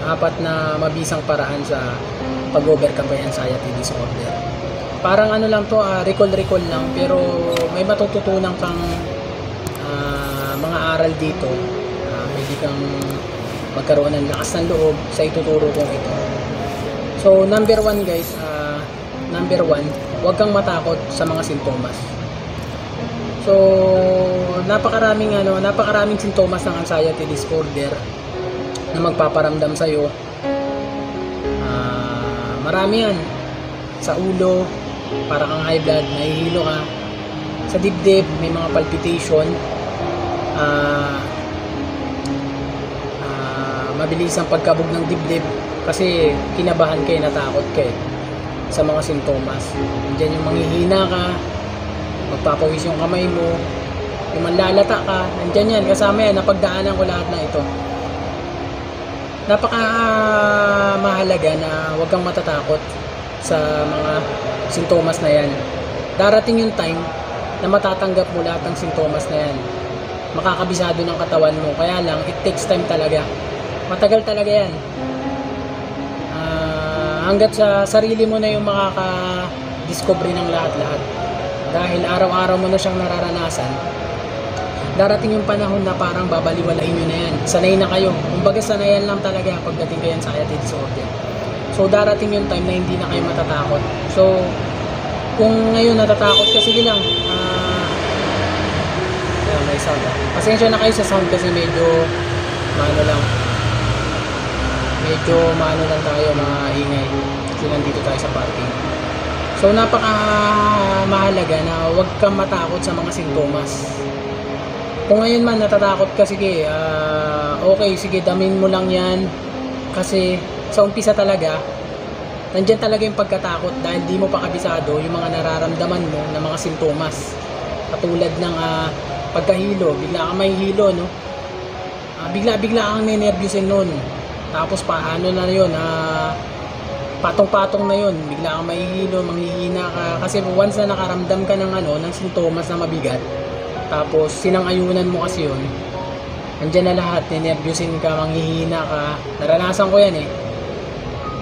apat na mabisang paraan sa pag-overcome ng anxiety disorder. Parang ano lang to, recall lang, pero may matututunan kang mga aral dito. Pwede kang magkaroon ng lakas ng loob sa ituturo kong ito. So number one guys, huwag kang matakot sa mga sintomas. So napakaraming sintomas ng anxiety disorder na magpaparamdam sa iyo. Marami yan. Sa ulo, para kang high blood, nahihilo ka. Sa dibdib, may mga palpitation. Mabilis ang pagkabog ng dibdib kasi kinabahan ka, natakot ka sa mga sintomas. Diyan yung manghihina ka, magpapawis yung kamay mo, yung manlalata ka, nandyan yan, kasama yan, napagdaanan ko lahat na ito. Napaka mahalaga na huwag kang matatakot sa mga sintomas na yan. Darating yung time na matatanggap mo lahat ng sintomas na yan. Makakabisado ng katawan mo, kaya lang it takes time talaga. Matagal talaga yan. Hanggat sa sarili mo na yung makaka-discovery ng lahat-lahat. Dahil araw-araw mo na siyang nararanasan, darating yung panahon na parang babaliwalain nyo na yan. Sanay na kayo. Kumbaga sanayan lang talaga pagdating kayo sa anxiety disorder. So darating yung time na hindi na kayo matatakot. So kung ngayon natatakot ka, sige lang. May sound. Pasensya na kayo sa sound kasi medyo maano lang tayo, mga ingay. Kasi nandito tayo sa parking. So napaka mahalaga na huwag kang matakot sa mga sintomas. Kung ngayon man natatakot ka, sige, okay, sige, damin mo lang yan. Kasi sa umpisa talaga, nandyan talaga yung pagkatakot dahil di mo pa kabisado yung mga nararamdaman mo na mga sintomas. Katulad ng pagkahilo, bigla kang may hilo, no? Bigla kang nenervyusin nun. Tapos paano na yun, patong-patong na yun, bigla kang may hilo, manghihina ka. Kasi once na nakaramdam ka ng sintomas na mabigat, tapos sinang-ayunan mo kasi yun, andyan na lahat, nenervyusin ka, manghihina ka. Naranasan ko yan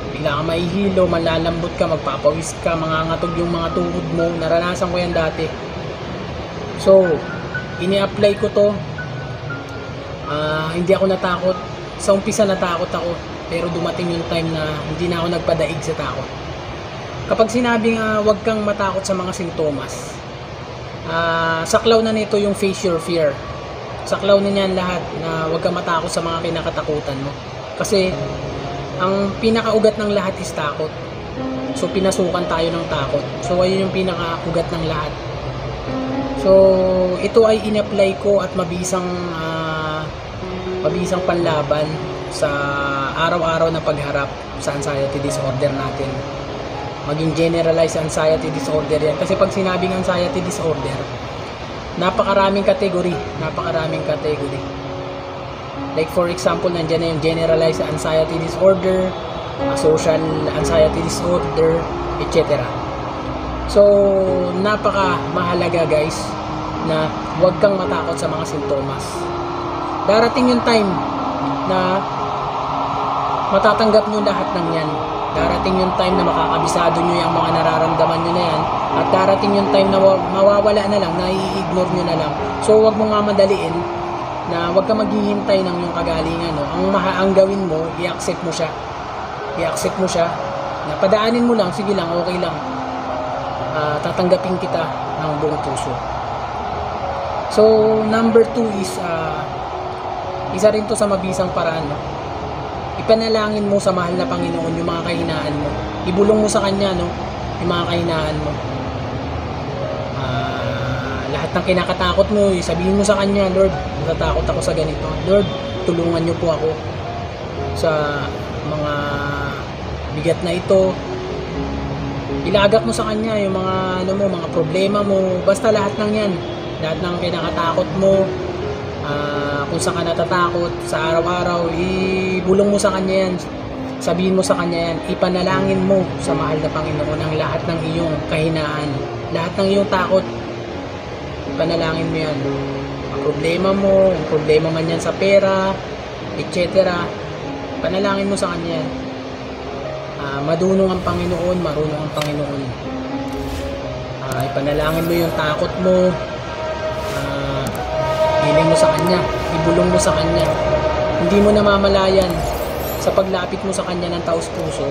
bigla kang mahihilo, malalambot ka, magpapawis ka, mangangatog yung mga tuhod mo. Naranasan ko yan dati. So ini-apply ko to. Hindi ako natakot. Sa umpisa natakot ako, pero dumating yung time na hindi na ako nagpadaig sa takot. Kapag sinabing huwag kang matakot sa mga sintomas, saklaw na nito yung face your fear. Saklaw na niyan lahat na huwag kang matakot sa mga kinakatakutan mo. Kasi ang pinakaugat ng lahat is takot. So pinasukan tayo ng takot. So ayun yung pinakaugat ng lahat. So ito ay in-apply ko at mabisang panlaban sa araw-araw na pagharap sa anxiety disorder natin. Maging generalized anxiety disorder yan. Kasi pag sinabing anxiety disorder, napakaraming kategory. Like for example, nandiyan na yung generalized anxiety disorder, social anxiety disorder, etc. So, napaka mahalaga guys na huwag kang matakot sa mga sintomas. Darating yung time na matatanggap nyo lahat ng yan. Darating yung time na makakabisado nyo yung mga nararamdaman nyo na yan. At darating yung time na mawawala na lang, na i-ignore nyo na lang. So wag mo nga madaliin na wag ka maghihintay ng yung kagalingan. No? Ang gawin mo, i-accept mo siya. Na padaanin mo lang, sige lang, okay lang. Tatanggapin kita ng buong puso. So number 2 is isa rin to sa mabisang paraan. No? Ipanalangin mo sa mahal na Panginoon yung mga kahinaan mo. Ibulong mo sa Kanya yung mga kahinaan mo. Lahat ng kinakatakot mo, sabihin mo sa Kanya, Lord, natatakot ako sa ganito. Lord, tulungan niyo po ako sa mga bigat na ito. Ilagak mo sa Kanya yung mga mga problema mo. Basta lahat ng yan. Lahat ng kinakatakot mo. Kung saan ka natatakot sa araw-araw, ibulong mo sa Kanya yan. Sabihin mo sa Kanya yan. Ipanalangin mo sa mahal na Panginoon ang lahat ng iyong kahinaan, lahat ng iyong takot. Ipanalangin mo yan. Ang problema mo, ang problema man yan sa pera, etc. Panalangin mo sa Kanya yan. Madunong ang Panginoon, marunong ang Panginoon. Ipanalangin mo yung takot mo, hiling mo sa Kanya, ibulong mo sa Kanya. Hindi mo namamalayan, sa paglapit mo sa Kanya ng taos puso,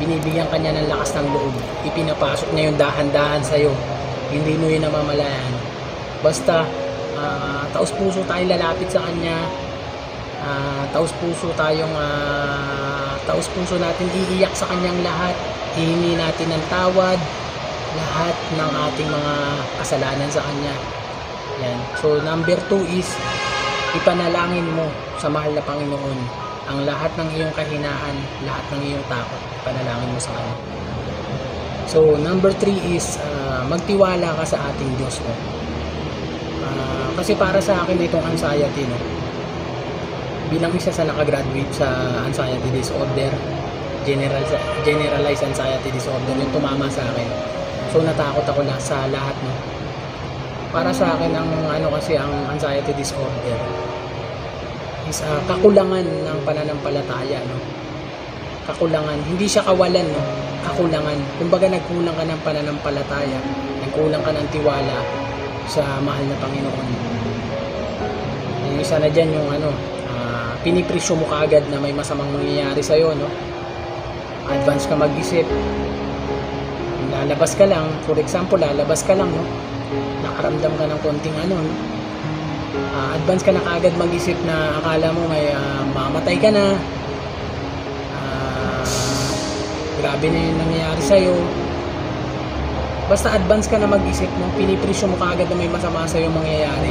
binibigyan Kanya ng lakas ng loob. Ipinapasok niya yung dahan-dahan sa'yo. Hindi mo yun namamalayan. Basta taos puso tayo lalapit sa Kanya, taos puso natin iiyak sa Kanyang lahat, hihingi natin ng tawad lahat ng ating mga kasalanan sa Kanya. Yan. So number 2 is ipanalangin mo sa mahal na Panginoon ang lahat ng iyong kahinaan, lahat ng iyong takot, ipanalangin mo sa Kanya. So number 3 is magtiwala ka sa ating Diyos, no? Kasi para sa akin itong anxiety, no, bilang isa sa nakagraduate sa anxiety disorder, generalized anxiety disorder, yung tumama sa akin. So natakot ako sa lahat, no. Para sa akin ang ang anxiety disorder is kakulangan ng pananampalataya, no. Kakulangan, hindi siya kawalan, no. Kakulangan. Kumbaga nagkulang ka ng pananampalataya, nagkulang ka ng tiwala sa mahal na Panginoon. Yung isa na dyan yung pinipresyo mo kaagad na may masamang mangyayari sa'yo, no? Advance ka mag-isip. Lalabas ka lang, for example, lalabas ka lang, no? Nakaramdam ka ng konting advance ka na kaagad mag-isip na akala mo may mamatay ka na. Grabe na yung nangyayari sa'yo. Basta advance ka na mag-isip, no? Pinipresyo mo kaagad na may masama sa'yo mangyayari.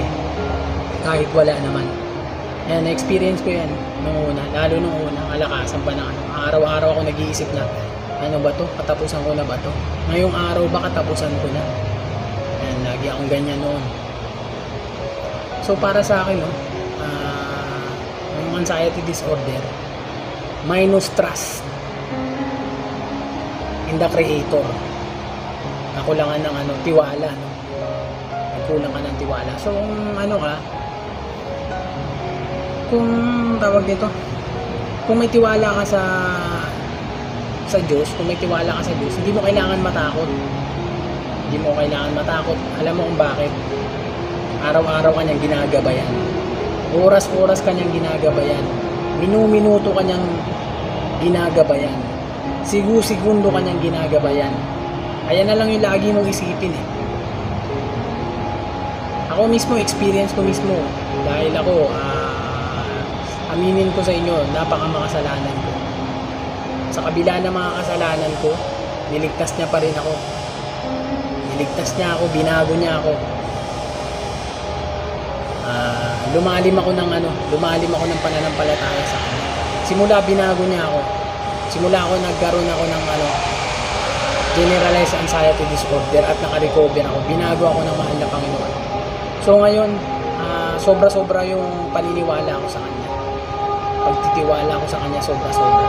Kahit wala naman. Yan, na-experience ko yan nung una, lalo nung unang alakasan pa na araw-araw ako nag-iisip na ano ba to, katapusan ko na ba to, ngayong araw ba katapusan ko na. Yan, lagi akong ganyan noon. So para sa akin, no, yung anxiety disorder minus trust in the Creator, nakulangan ng tiwala, no? Nagkulang ka ng tiwala. So kung tawag dito, kung may tiwala ka sa Diyos, kung may tiwala ka sa Diyos, hindi mo kailangan matakot. Hindi mo kailangan matakot. Alam mo kung bakit? Araw-araw ka niyang ginagabayan. Oras-oras ka niyang ginagabayan. Minu-minuto ka niyang ginagabayan. Sigu-segundo ka niyang ginagabayan. Ayan na lang yung lagi mong isipin, eh. Ako mismo, experience ko mismo. Dahil ako, aminin ko sa inyo, napakamakasalanan ko. Sa kabila ng mga kasalanan ko, niligtas niya pa rin ako. Niligtas niya ako, binago niya ako. Lumalim ako ng pananampalataya sa Kanya. Simula binago niya ako. Simula ako nagkaroon ako ng generalized anxiety disorder at naka-recover ako. Binago ako ng mahal na Panginoon. So ngayon, sobra-sobra yung paniniwala ko sa Kanya. Pagtitiwala ko sa Kanya, sobra-sobra.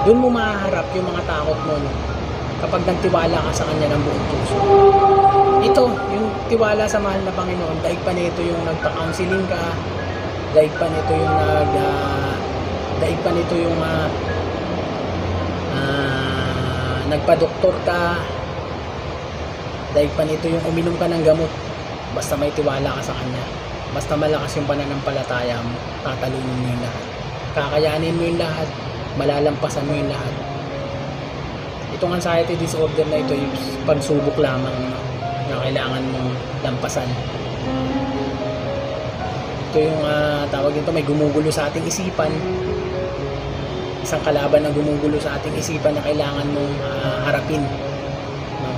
Doon mo mahaharap yung mga takot mo, no? Kapag nagtiwala ka sa Kanya ng buong puso. Ito, yung tiwala sa mahal na Panginoon, daig pa nito yung nagpa-counseling ka, daig pa nito yung nagpa-doktor ka, daig pa nito yung uminom ka ng gamot. Basta may tiwala ka sa Kanya, basta malakas yung pananampalataya mo, tatalunin mo yung lahat, kakayanin mo yung lahat, malalampasan mo yung lahat. Itong anxiety disorder na ito yung pagsubok lamang, no, na kailangan mong lampasan. Ito yung tawag nito, may gumugulo sa ating isipan, isang kalaban na gumugulo sa ating isipan na kailangan mong harapin, no?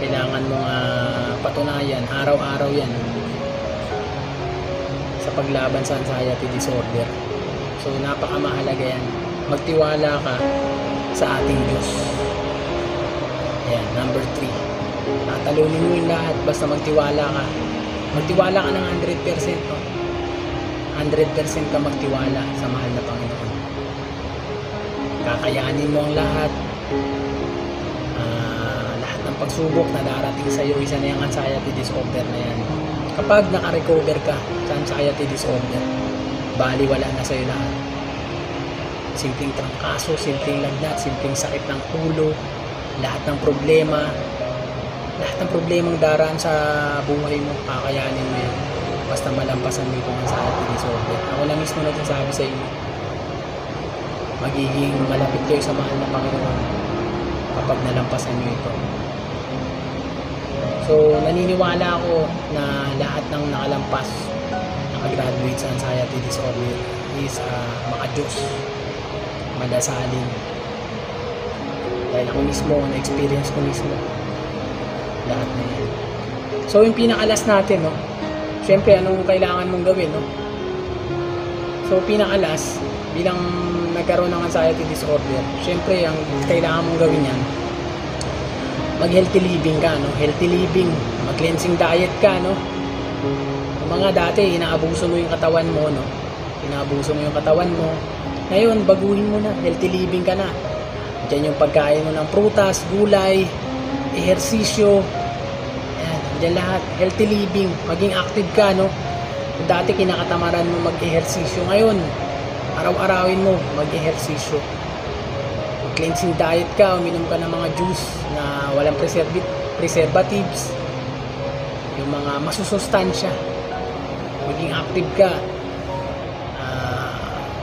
Kailangan mong patunayan, araw-araw yan sa paglaban sa anxiety disorder. So napakamahalaga yan, magtiwala ka sa ating Diyos. Ayan, number 3, tatalunin mo yung lahat basta magtiwala ka. Magtiwala ka ng 100%, no? 100% ka magtiwala sa mahal na Panginoon. Kakayanin mo ang lahat. Lahat ng pagsubok na darating sa iyo, isa na yung anxiety disorder na yan. Kapag naka-recover ka sa anxiety disorder, baliwala na sa'yo lahat. Simpleng trangkaso, simpleng lagnat, simpleng sakit ng ulo, lahat ng problemang daraan sa buhay mo, kakayanin mo yan. Basta malampasan mo itong anxiety disorder. Ako lang mismo nagsasabi sa inyo, magiging malapit kayo sa mahal na Panginoon kapag nalampasan nyo ito. So, naniniwala ako na lahat ng nakalampas, nakagraduate sa anxiety disorder is maka-Diyos, madasalin. Dahil ako mismo, na-experience ko mismo lahat na yan. So, yung pinakalas natin, no? Siyempre, anong kailangan mong gawin, no? So, pinakalas, bilang nagkaroon ng anxiety disorder, siyempre, ang kailangan mong gawin yan, mag-healthy living ka, no? Healthy living, mag-cleansing diet ka, no? Yung mga dati, inaabuso mo yung katawan mo, no? Inaabuso mo yung katawan mo. Ngayon, baguhin mo na, healthy living ka na. Diyan yung pagkain mo ng prutas, gulay, ehersisyo, ayan, diyan lahat, healthy living, maging active ka, no? Dati kinakatamaran mo mag-ehersisyo, ngayon, araw-arawin mo, mag-ehersisyo. Cleansing diet ka, uminom ka ng mga juice na walang preservatives, yung mga masusustansya, maging active ka,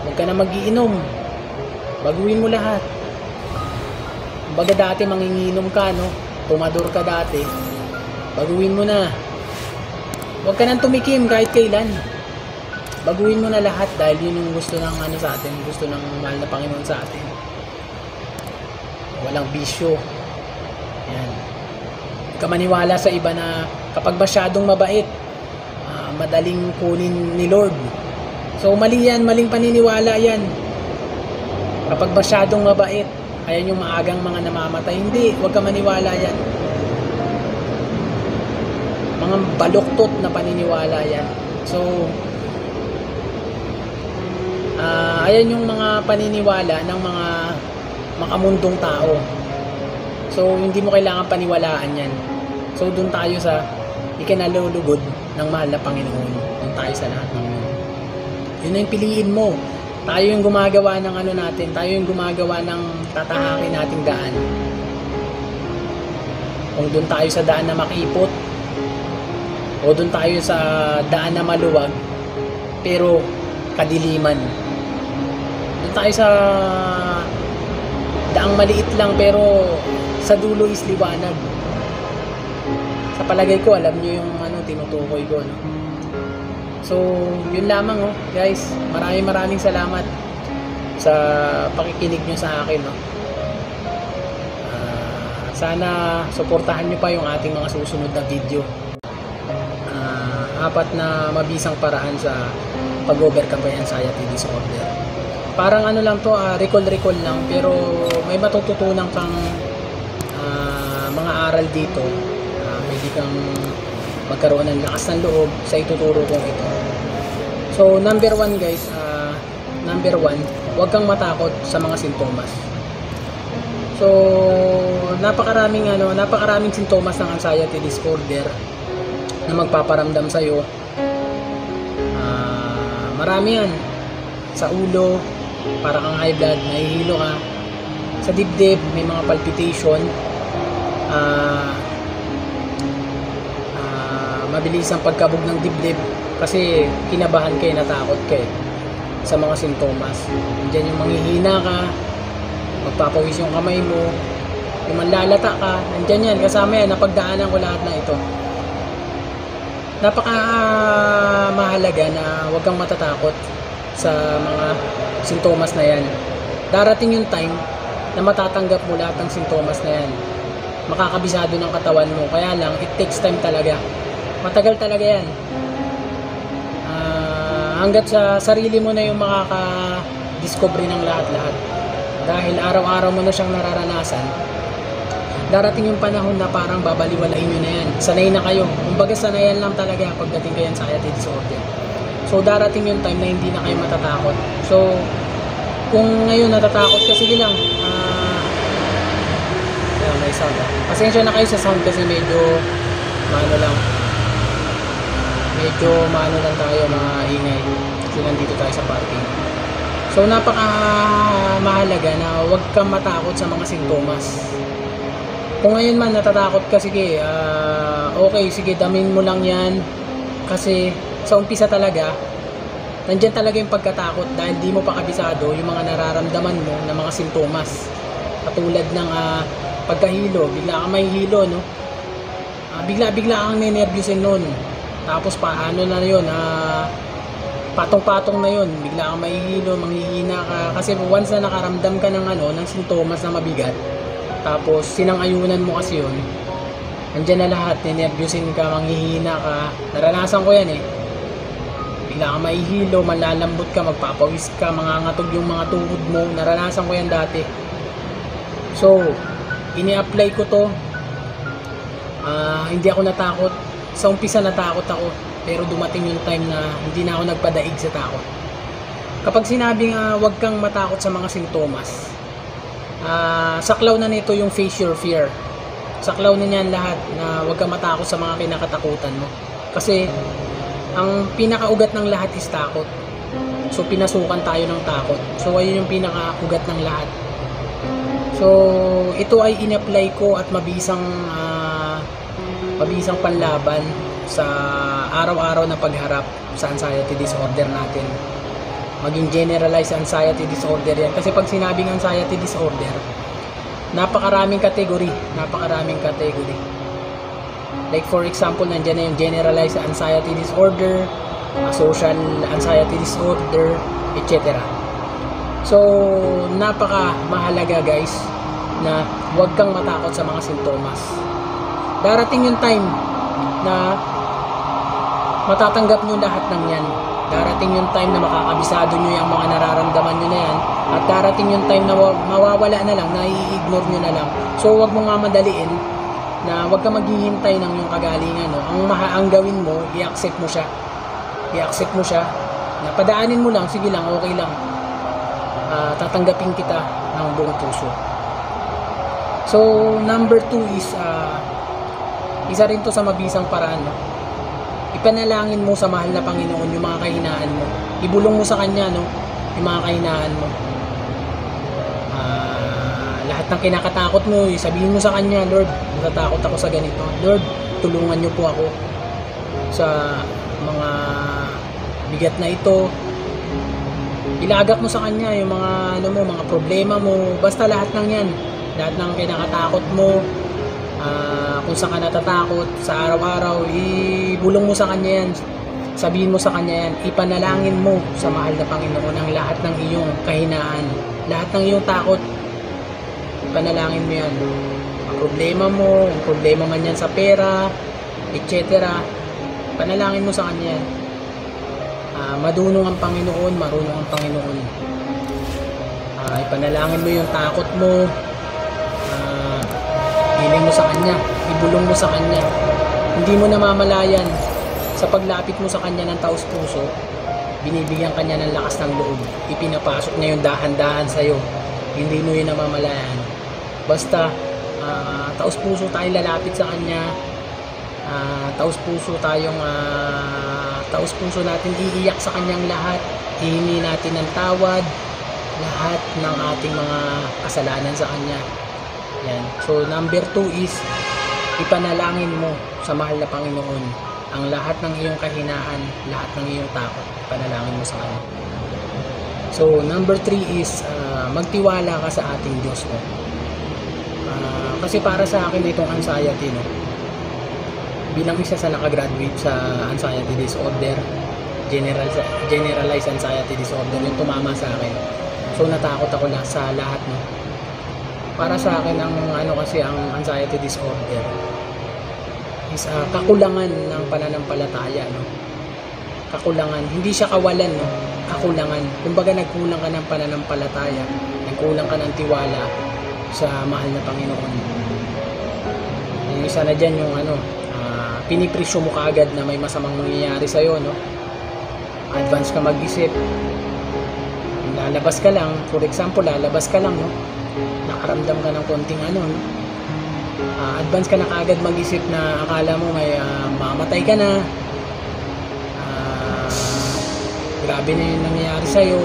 huwag ka na magiinom, baguhin mo lahat. Baga dati manginginom ka, no? Tumador ka dati, baguhin mo na. Huwag ka nang tumikim kahit kailan, baguhin mo na lahat dahil yun yung gusto ng ano sa atin, gusto ng mahal na Panginoon sa atin. Walang bisyo. Yan. Huwag ka maniwala sa iba na kapag masyadong mabait, madaling kunin ni Lord. So mali yan, maling paniniwala yan. Kapag masyadong mabait, ayan yung maagang mga namamatay. Hindi, huwag ka maniwala yan. Mga baluktot na paniniwala yan. So, ayan yung mga paniniwala ng mga makamundong tao. So, hindi mo kailangan paniwalaan yan. So, dun tayo sa ikinalulugod ng mahal na Panginoon. Dun tayo sa lahat ng yun. Yun na yung piliin mo. Tayo yung gumagawa ng ano natin. Tayo yung gumagawa ng tatahakin nating daan. Kung dun tayo sa daan na makipot, o dun tayo sa daan na maluwag, pero kadiliman. Dun tayo sa daang maliit lang pero sa dulo is liwanag. Sa palagay ko, alam nyo yung ano, tinutukoy ko, no? So, yun lamang, oh, guys. Maraming salamat sa pakikinig nyo sa akin, no? Sana suportahan nyo pa yung ating mga susunod na video. 4 na mabisang paraan sa pag-overcome ng anxiety disorder. Parang ano lang to, recall lang, pero may matututunan kang mga aral dito. Pwede kang magkaroon ng lakas ng loob sa ituturo kong ito. So, number 1 guys, huwag kang matakot sa mga sintomas. So, napakaraming sintomas ng anxiety disorder na magpaparamdam sa'yo. Marami yan. Sa ulo, para kang high blood, nahihilo ka. Sa dibdib, may mga palpitation. Mabilis ang pagkabog ng dibdib kasi kinabahan ka, natakot ka sa mga sintomas. Diyan yung manghihina ka, magpapawis yung kamay mo, yung manlalata ka, nandyan yan, kasama yan, napagdaanan ko lahat na ito. Napaka mahalaga na huwag kang matatakot sa mga sintomas na yan. Darating yung time na matatanggap mo lahat ng sintomas na yan. Makakabisado ng katawan mo, kaya lang, it takes time talaga. Matagal talaga yan. Hanggat sa sarili mo na yung makaka-discovery ng lahat-lahat. Dahil araw-araw mo na siyang nararanasan, darating yung panahon na parang babaliwalain nyo na yan. Sanay na kayo. Kumbaga sanayan lang talaga pagdating kayo sa anxiety disorder. So darating yung time na hindi na kayo matatakot. So kung ngayon natatakot ka, sige lang. May sound. Pasensya na kayo sa sound kasi medyo maano lang tayo, maingay. So nandito tayo sa parking. So napaka mahalaga na huwag kang matakot sa mga sintomas. Kung ngayon man natatakot ka, sige, okay, sige, damin mo lang yan. Kasi sa umpisa talaga, nandyan talaga yung pagkatakot dahil di mo pa kabisado yung mga nararamdaman mo na mga sintomas. Katulad ng pagkahilo, bigla kang may hilo, no? Bigla kang nenervyusin nun. Tapos paano na yun, patong-patong na yun, bigla kang mahihilo, manghihina ka. Kasi once na nakaramdam ka ng sintomas na mabigat, tapos sinang-ayunan mo kasi yun, andyan na lahat, nenervyusin ka, manghihina ka. Naranasan ko yan eh. Bigla kang mahihilo, malalambot ka, magpapawis ka, mangangatog yung mga tuhod mo. Naranasan ko yan dati. So, ini-apply ko to. Hindi ako natakot. Sa umpisa natakot ako, pero dumating yung time na hindi na ako nagpadaig sa takot. Kapag sinabing huwag kang matakot sa mga sintomas, saklaw na nito yung face your fear. Saklaw na niyan lahat na huwag kang matakot sa mga kinakatakutan mo. Kasi ang pinakaugat ng lahat is takot. So pinasukan tayo ng takot. So ayun yung pinakaugat ng lahat. So ito ay in-apply ko at mabisang panlaban sa araw-araw na pagharap sa anxiety disorder natin. Maging generalized anxiety disorder yan. Kasi pag sinabing anxiety disorder, napakaraming kategory. Like for example, nandiyan na yung generalized anxiety disorder, social anxiety disorder, etc. So, napaka mahalaga guys na huwag kang matakot sa mga sintomas. Darating yung time na matatanggap nyo lahat ng yan. Darating yung time na makakabisado nyo yung mga nararamdaman nyo na yan. At darating yung time na mawawala na lang, na i-ignore nyo na lang. So huwag mo nga madaliin na huwag ka maghihintay ng yung kagalingan. No? Ang gawin mo, i-accept mo siya. Na padaanin mo lang, sige lang, okay lang. Tatanggapin kita ng buong puso. So number 2 is isa rin to sa mabisang paraan. No? Ipanalangin mo sa mahal na Panginoon yung mga kahinaan mo. Ibulong mo sa Kanya yung mga kahinaan mo. Lahat ng kinakatakot mo, sabihin mo sa Kanya, Lord, natatakot ako sa ganito. Lord, tulungan niyo po ako sa mga bigat na ito. Ilagak mo sa Kanya yung mga mga problema mo. Basta lahat ng yan. Lahat ng kinakatakot mo. Kung saan ka natatakot sa araw-araw, ibulong mo sa Kanya yan. Sabihin mo sa Kanya yan. Ipanalangin mo sa mahal na Panginoon ang lahat ng iyong kahinaan, lahat ng iyong takot. Ipanalangin mo yan. Ang problema man yan sa pera, etc. Panalangin mo sa Kanya yan. Madunong ang Panginoon, marunong ang Panginoon. Ipanalangin mo yung takot mo. Hiling mo sa Kanya, ibulong mo sa Kanya. Hindi mo namamalayan, sa paglapit mo sa Kanya ng taos-puso, binibigyan Kanya ng lakas ng loob. Ipinapasok niya yung dahan-dahan sa'yo. Hindi mo yun namamalayan. Basta, taos-puso tayo lalapit sa Kanya. Taos-puso natin iiyak sa Kanyang lahat. Hihingi natin ng tawad, lahat ng ating mga kasalanan sa Kanya. Yan. So number 2 is ipanalangin mo sa mahal na Panginoon ang lahat ng iyong kahinaan, lahat ng iyong takot. Ipanalangin mo sa Kanya. So number 3 is magtiwala ka sa ating Diyos. Kasi para sa akin itong anxiety, bilang isa sa nakagraduate sa anxiety disorder, generalized anxiety disorder, yung tumama sa akin. So natakot ako sa lahat. Para sa akin ang anxiety disorder is kakulangan ng pananampalataya. Kakulangan, hindi siya kawalan, kakulangan. Kumbaga nagkulang ka ng pananampalataya, nagkulang ka ng tiwala sa mahal na Panginoon. Yung isa na dyan yung pinipresyo mo kaagad na may masamang mangyayari sa'yo, advance ka mag-isip. Lalabas ka lang, for example, nakaramdam ka ng konting advance ka na kaagad mag-isip na akala mo may mamatay ka na, grabe na yung nangyayari sa'yo.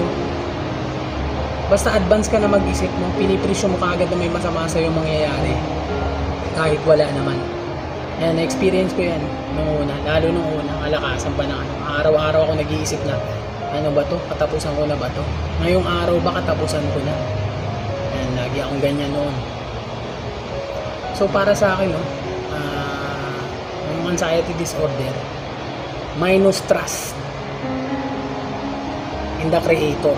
Basta advance ka na mag-isip, no? Pinipresyo mo kaagad na may masama sa'yo mangyayari. Kahit wala naman. Yan, na-experience ko yan nung una. Lalo nung una, malakasan pa na ano. Araw-araw ako nag-iisip na, ano ba to? Katapusan ko na ba to? Ngayong araw ba katapusan ko na? Yan, lagi akong ganyan noon. So, para sa akin, no? Yung anxiety disorder, minus trust in the creator.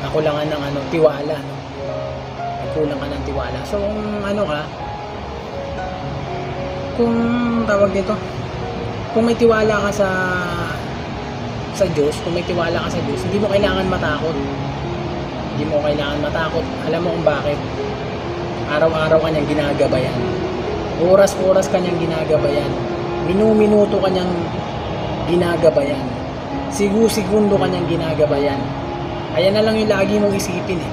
Nakulangan ng ano, tiwala, no? Nagkulang ka ng tiwala. So, kung ano ka, kung tawag dito, kung may tiwala ka sa Diyos, kung may tiwala ka sa Diyos, hindi mo kailangan matakot. Hindi mo kailangan matakot. Alam mo kung bakit? Araw-araw ka niyang ginagabayan. Oras-oras ka niyang ginagabayan. Minu-minuto ka niyang ginagabayan. Sigu-segundo ka niyang ginagabayan. Kaya na lang yung lagi mong isipin eh.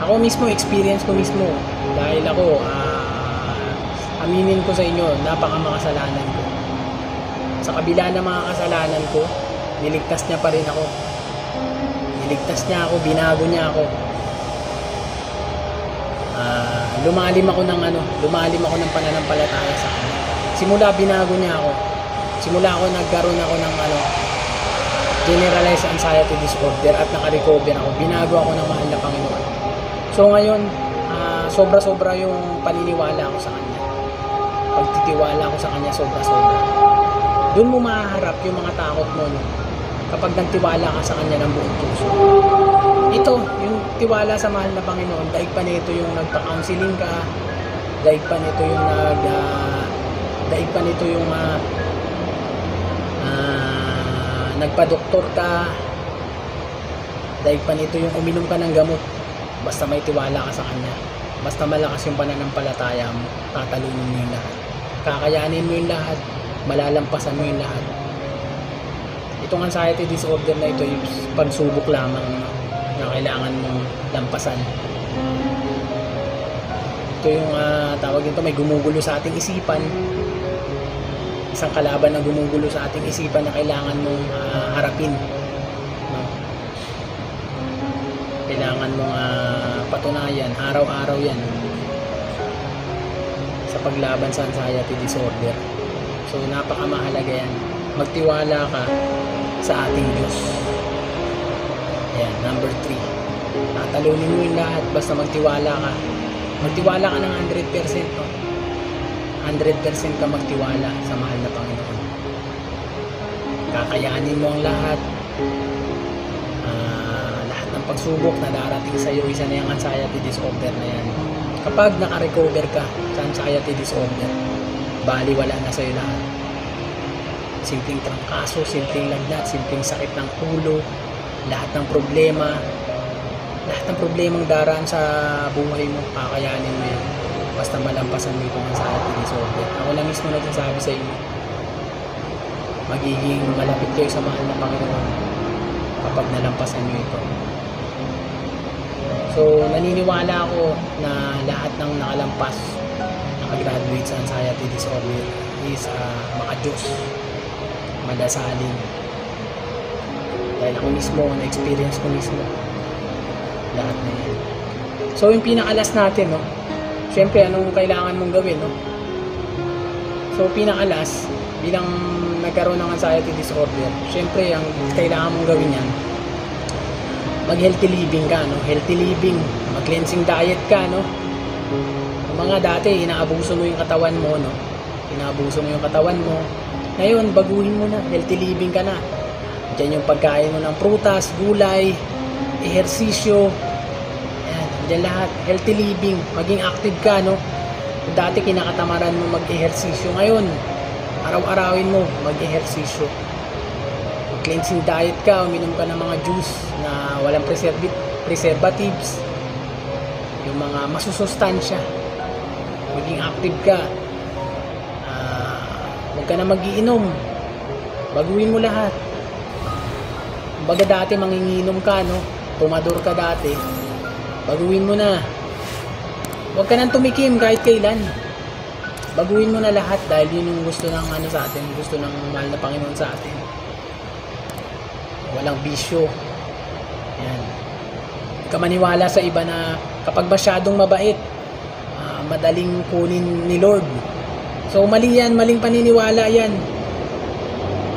Ako mismo, experience ko mismo. Dahil ako, aminin ko sa inyo, napakamakasalanan ko. Sa kabila ng mga kasalanan ko, niligtas niya pa rin ako. Niligtas niya ako, binago niya ako. Lumalim ako ng pananampalataya sa kanya. Simula binago niya ako. Simula ako nagkaroon ako ng generalized anxiety disorder at naka-recover ako. Binago ako ng mahal na Panginoon. So ngayon, sobra-sobra yung paniniwala ko sa kanya. Pagtitiwala ko sa kanya, sobra-sobra. Doon mo mahaharap yung mga takot mo, no? Kapag nagtiwala ka sa kanya ng buong puso. Ito, yung tiwala sa mahal na Panginoon, daig pa nito yung nagpa-counseling ka, daig pa nito yung nagpa-doktor ka, daig pa nito yung uminom ka ng gamot. Basta may tiwala ka sa kanya, basta malakas yung pananampalataya mo, tatalunin mo yung lahat, kakayanin mo yung lahat, malalampasan mo yung lahat. Itong anxiety disorder na ito yung pagsubok lamang na kailangan mong lampasan. Ito yung tawag nito, may gumugulo sa ating isipan, isang kalaban na gumugulo sa ating isipan na kailangan mong harapin, no? Kailangan mong patunayan araw-araw yan sa paglaban sa anxiety disorder. So napakamahalaga yan, magtiwala ka sa ating Diyos. Ayan, number 3, tatalunin mo yung lahat basta magtiwala ka. Magtiwala ka ng 100%, no? 100% ka magtiwala sa mahal na Panginoon. Kakayanin mo ang lahat. Lahat ng pagsubok na darating sa iyo, isa na yung anxiety disorder na yan. Kapag naka-recover ka sa anxiety disorder, bali wala na sa iyo lahat. Simpleng trangkaso, simpleng lagnat, simpleng sakit ng ulo, lahat ng problemang daraan sa buhay mo, kakayanin mo yan. Basta malampasan mo itong anxiety disorder. Ako na mismo nagsasabi sa inyo, magiging malapit kayo sa mahal na Panginoon kapag nalampasan nyo ito. So, naniniwala ako na lahat ng nakalampas, nakagraduate sa anxiety disorder is maka-Diyos, madasalin. Dahil ako mismo, na-experience ko mismo lahat na yan. So, yung pinakalas natin, no? Siyempre, anong kailangan mong gawin, no? So, pinakalas, bilang nagkaroon ng anxiety disorder, siyempre, ang kailangan mong gawin yan, mag-healthy living ka, no? Healthy living, mag-cleansing diet ka, no? Yung mga dati, inaabuso mo yung katawan mo, no? Inaabuso mo yung katawan mo. Ngayon, baguhin mo na, healthy living ka na. Diyan yung pagkain mo ng prutas, gulay, ehersisyo, ayan, diyan lahat, healthy living, maging active ka, no? Dati kinakatamaran mo mag-ehersisyo, ngayon araw-arawin mo mag-ehersisyo. Mag-cleansing diet ka, uminom ka ng mga juice na walang preservatives, yung mga masusustansya, maging active ka. Huwag ka na mag-iinom, baguhin mo lahat. Baga dati manginginom ka, no? Pumador ka dati, baguhin mo na. Huwag ka nang tumikim kahit kailan. Baguhin mo na lahat dahil yun yung gusto ng sa atin, gusto ng mahal na Panginoon sa atin. walang bisyo. Yan. Huwag ka maniwala sa iba na kapag masyadong mabait, madaling kunin ni Lord. So mali yan, maling paniniwala yan.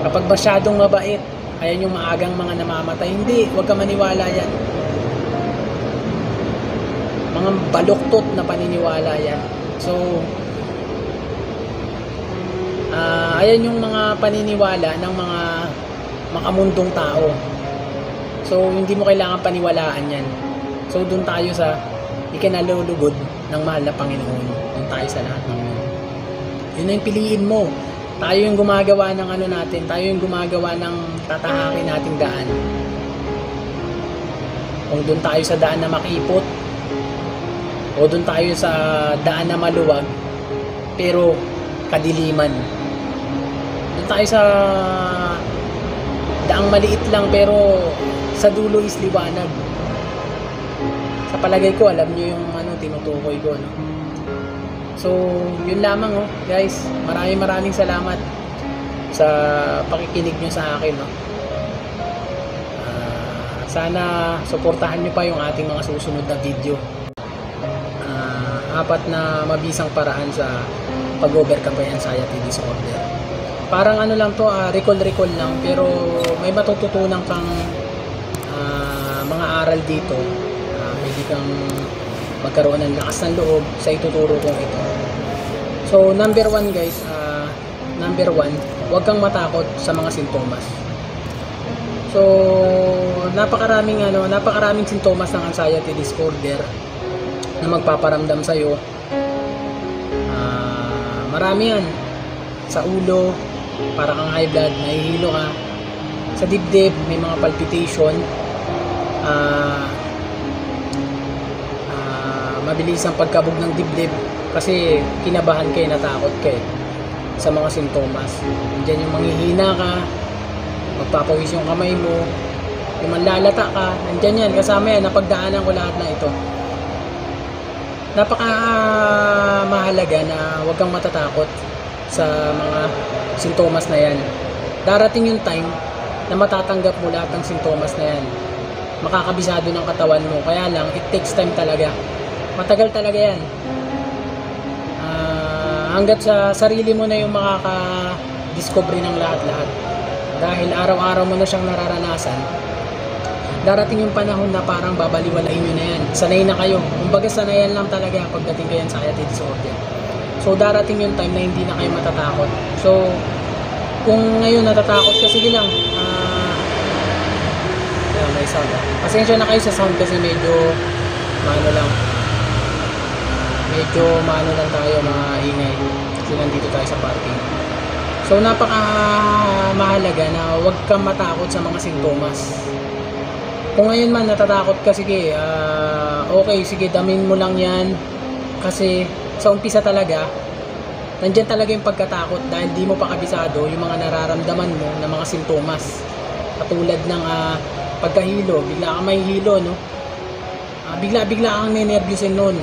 Kapag masyadong mabait, ayan yung maagang mga namamatay. Hindi, huwag ka maniwala yan. Mga baluktot na paniniwala yan. So ayan yung mga paniniwala ng mga makamundong tao. So hindi mo kailangan paniwalaan yan. So doon tayo sa ikinalulugod ng mahal na Panginoon. Doon tayo sa lahat ng yun. Yun na yung piliin mo. Tayo yung gumagawa ng ano natin. Tayo yung gumagawa ng tatahakin nating daan. Kung doon tayo sa daan na makipot, o doon tayo sa daan na maluwag, pero kadiliman. Doon tayo sa daang maliit lang, pero sa dulo is liwanag. Sa palagay ko, alam nyo yung tinutukoy ko, no? So, yun lamang, guys. Maraming salamat sa pakikinig nyo sa akin, no? Sana suportahan nyo pa yung ating mga susunod na video. 4 na mabisang paraan sa pag-overcome by anxiety disorder. Parang ano lang to, recall lang, pero may matututunan kang mga aral dito. Pwede kang magkaroon ng lakas ng loob sa ituturo kong ito. So, number 1 guys, huwag kang matakot sa mga sintomas. So, napakaraming sintomas ng anxiety disorder na magpaparamdam sa iyo. Marami yan. Sa ulo, para kang high blood, nahihilo ka. Sa dibdib, may mga palpitation. Mabilis ang pagkabog ng dibdib kasi kinabahan ka, natakot ka sa mga sintomas. Diyan yung manghihina ka, magpapawis yung kamay mo, yung manlalata ka, nandyan yan, kasama yan, napagdaanan ko lahat na ito. Napaka mahalaga na huwag kang matatakot sa mga sintomas na yan. Darating yung time na matatanggap mo lahat ng sintomas na yan. Makakabisado ng katawan mo, kaya lang it takes time talaga. Matagal talaga yan. Hanggat sa sarili mo na yung makaka-discovery ng lahat-lahat. Dahil araw-araw mo na siyang nararanasan, darating yung panahon na parang babaliwalain nyo na yan. Sanay na kayo. Kumbaga sanayan lang talaga pagdating kayo sa anxiety disorder. So darating yung time na hindi na kayo matatakot. So kung ngayon natatakot ka, sige lang. May sound. Pasensya na kayo sa sound kasi medyo maano lang tayo, maingay kasi nandito tayo sa parking. So napaka mahalaga na huwag kang matakot sa mga sintomas. Kung ngayon man natatakot ka, sige, okay, sige, damin mo lang yan kasi sa umpisa talaga nandyan talaga yung pagkatakot dahil di mo pa kabisado yung mga nararamdaman mo na mga sintomas, katulad ng pagkahilo, bigla kang may hilo, no? Bigla kang nenervyusin nun.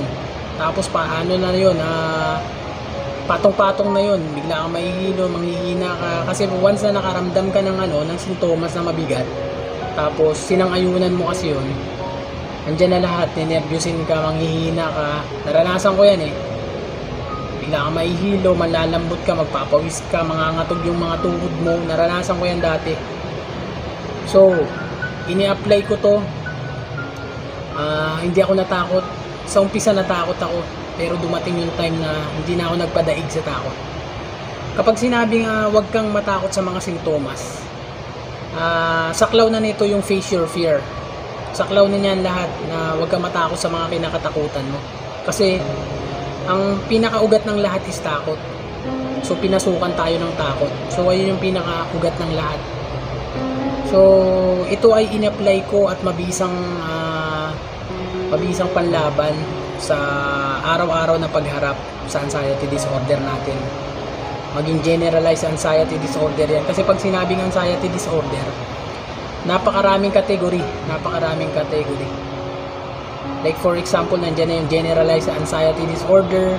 Tapos paano na yun, patong-patong na yun, bigla kang mahihilo, manghihina ka, kasi once na nakaramdam ka ng ng sintomas na mabigat, tapos sinang-ayunan mo kasi yun, andyan na lahat, nenervyusin ka, manghihina ka. Naranasan ko yan bigla kang mahihilo, malalambot ka, magpapawis ka, mangangatog yung mga tuhod mo. Naranasan ko yan dati. So ini-apply ko to. Hindi ako natakot. Sa umpisa natakot ako, pero dumating yung time na hindi na ako nagpadaig sa takot. Kapag sinabing huwag kang matakot sa mga sintomas, saklaw na nito yung face your fear. Saklaw na niyan lahat na huwag kang matakot sa mga kinakatakutan mo. Kasi ang pinakaugat ng lahat is takot. So pinasukan tayo ng takot. So ayun yung pinakaugat ng lahat. So ito ay in-apply ko at mabisang panlaban sa araw-araw na pagharap sa anxiety disorder natin. Maging generalized anxiety disorder yan. Kasi pag sinabing anxiety disorder, napakaraming kategory. Like for example, nandiyan na yung generalized anxiety disorder,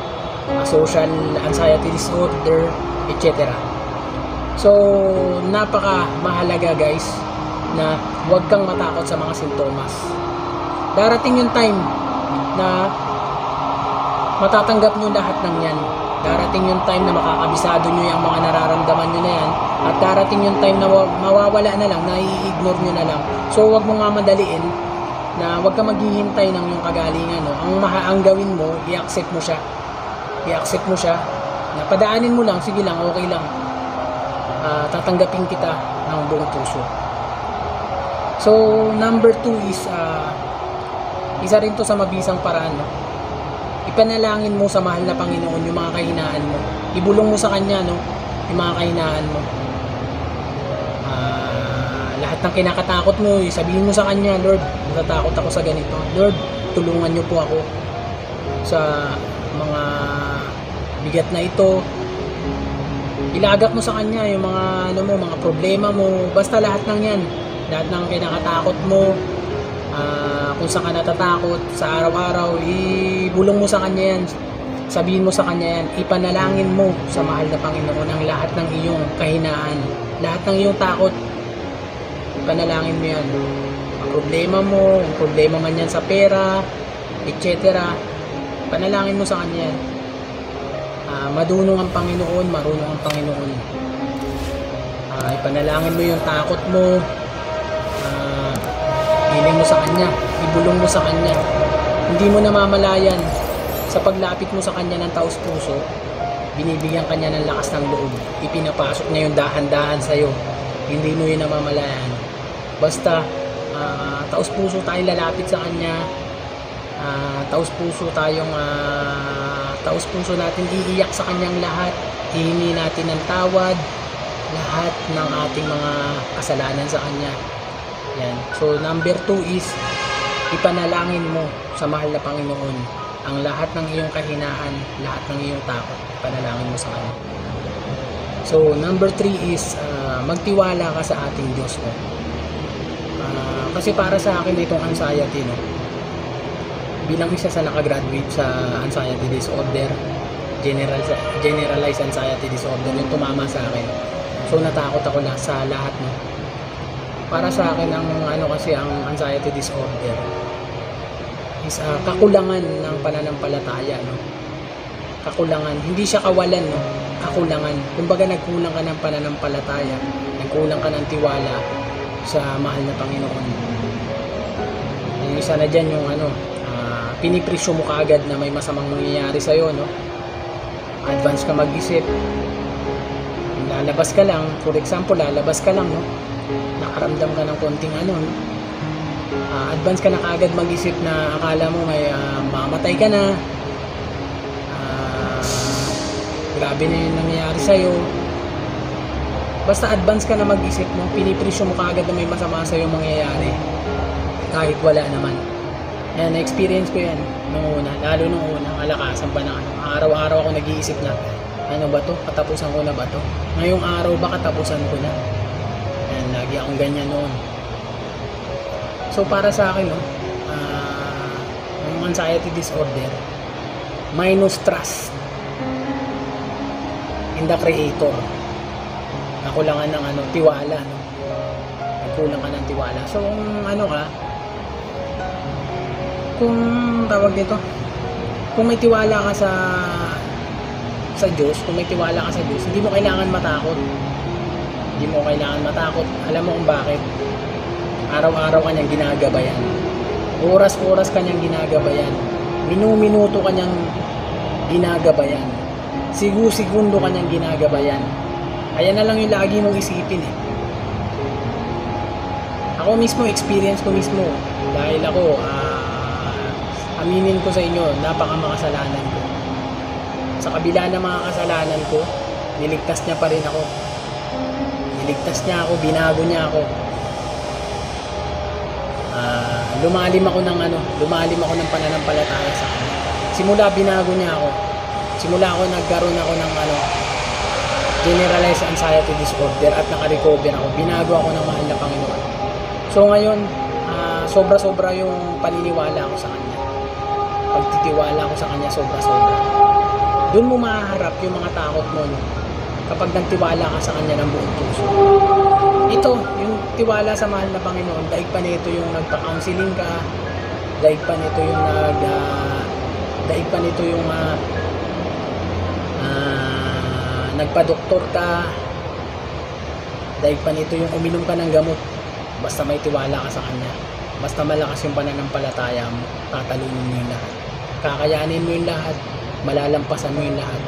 social anxiety disorder, etc. So, napaka mahalaga guys na huwag kang matakot sa mga sintomas. Darating yung time na matatanggap nyo lahat ng yan. Darating yung time na makakabisado nyo yung mga nararamdaman nyo na yan. At darating yung time na mawawala na lang, na i-ignore nyo na lang. So huwag mo nga madaliin na huwag ka maghihintay ng yung kagalingan. No? Ang gawin mo, i-accept mo siya. I-accept mo siya. Na padaanin mo lang, sige lang, okay lang. Tatanggapin kita ng buong puso. So, number 2 is, isa rin to sa mabisang paraan. No? Ipanalangin mo sa mahal na Panginoon yung mga kahinaan mo. Ibulong mo sa Kanya, no? Yung mga kahinaan mo. Lahat ng kinakatakot mo, sabihin mo sa Kanya, Lord, natatakot ako sa ganito. Lord, tulungan niyo po ako sa mga bigat na ito. Ilagak mo sa Kanya yung mga, mga problema mo. Basta lahat ng yan. Lahat ng kinakatakot mo. Kung saan ka natatakot sa araw-araw, ibulong mo sa Kanya yan. Sabihin mo sa Kanya yan. Ipanalangin mo sa mahal na Panginoon ang lahat ng iyong kahinaan. Lahat ng iyong takot. Ipanalangin mo yan. Ang problema mo, ang problema man yan sa pera, etc. Panalangin mo sa Kanya yan. Madunong ang Panginoon, marunong ang Panginoon. Ipanalangin mo yung takot mo. Hiling mo sa Kanya, ibulong mo sa Kanya. Hindi mo namamalayan sa paglapit mo sa Kanya ng taos-puso, binibigyan Kanya ng lakas ng loob. Ipinapasok niya yung dahan-dahan sa'yo. Hindi mo yun namamalayan. Basta, taos-puso tayo lalapit sa Kanya. Taos-puso natin iiyak sa Kanyang lahat. Hihingi natin ng tawad. Lahat ng ating mga kasalanan sa Kanya. Yan. So, number 2 is, ipanalangin mo sa mahal na Panginoon ang lahat ng iyong kahinaan, lahat ng iyong takot. Ipanalangin mo sa Kanya. So, number 3 is, magtiwala ka sa ating Diyos. No? Kasi para sa akin itong anxiety, no? Bilang isa sa nakagraduate sa anxiety disorder, generalized anxiety disorder, yung tumama sa akin. So, natakot ako sa lahat, no? Para sa akin, ang anxiety disorder is kakulangan ng pananampalataya, no? Kakulangan, hindi siya kawalan, no? Kakulangan. Kumbaga nagkulang ka ng pananampalataya, nagkulang ka ng tiwala sa mahal na Panginoon. Yung isa na dyan yung pinipresyo mo kaagad na may masamang mangyayari sa'yo, no? Advance ka mag-isip. Lalabas ka lang, for example, lalabas ka lang, no? Nakaramdam ka ng konting advance ka na kaagad mag-isip na akala mo may mamatay ka na, grabe na yung nangyayari sa'yo. Basta advance ka na mag-isip mo, pinipresyo mo kaagad na may masama sa'yo mangyayari kahit wala naman. Yan, na-experience ko yan nung una, lalo nung una, kalakasan pa na araw-araw ako nag-iisip na ano ba to, katapusan ko na ba to, ngayong araw ba katapusan ko na. Yan, lagi akong ganyan noon. So para sa akin, yung anxiety disorder minus trust in the Creator, nakulangan ng tiwala, no? Nagkulang ka ng tiwala. So kung tawag dito, kung may tiwala ka sa Diyos, kung may tiwala ka sa Diyos, hindi mo kailangan matakot. Hindi mo kailangan matakot. Alam mo kung bakit? Araw-araw kanyang ginagabayan. Oras-oras kanyang ginagabayan. Minu-minuto kanyang ginagabayan. Sigu-segundo kanyang ginagabayan. Ayan na lang yung lagi mong isipin eh. Ako mismo, experience ko mismo. Dahil ako, aminin ko sa inyo, napakamakasalanan ko. Sa kabila ng mga kasalanan ko, niligtas niya pa rin ako. Niligtas niya ako, binago niya ako. Lumalim ako ng pananampalataya sa Kanya. Simula binago niya ako. Simula nagkaroon ako ng generalized anxiety disorder at naka-recover ako. Binago ako ng mahal na Panginoon. So ngayon, sobra-sobra yung paniniwala ko sa Kanya. Pagtitiwala ko sa Kanya, sobra-sobra. Doon mo mahaharap yung mga takot mo, no? Kapag nagtiwala ka sa Kanya ng buong puso. ito, yung tiwala sa mahal na Panginoon, daig pa nito yung nagpa-counseling ka, daig pa nito yung daig pa nito yung nagpa-doktor ka, daig pa nito yung uminom ka ng gamot. Basta may tiwala ka sa Kanya, basta malakas yung pananampalataya mo, tatalunin mo yung lahat, kakayanin mo yung lahat, malalampasan mo yung lahat.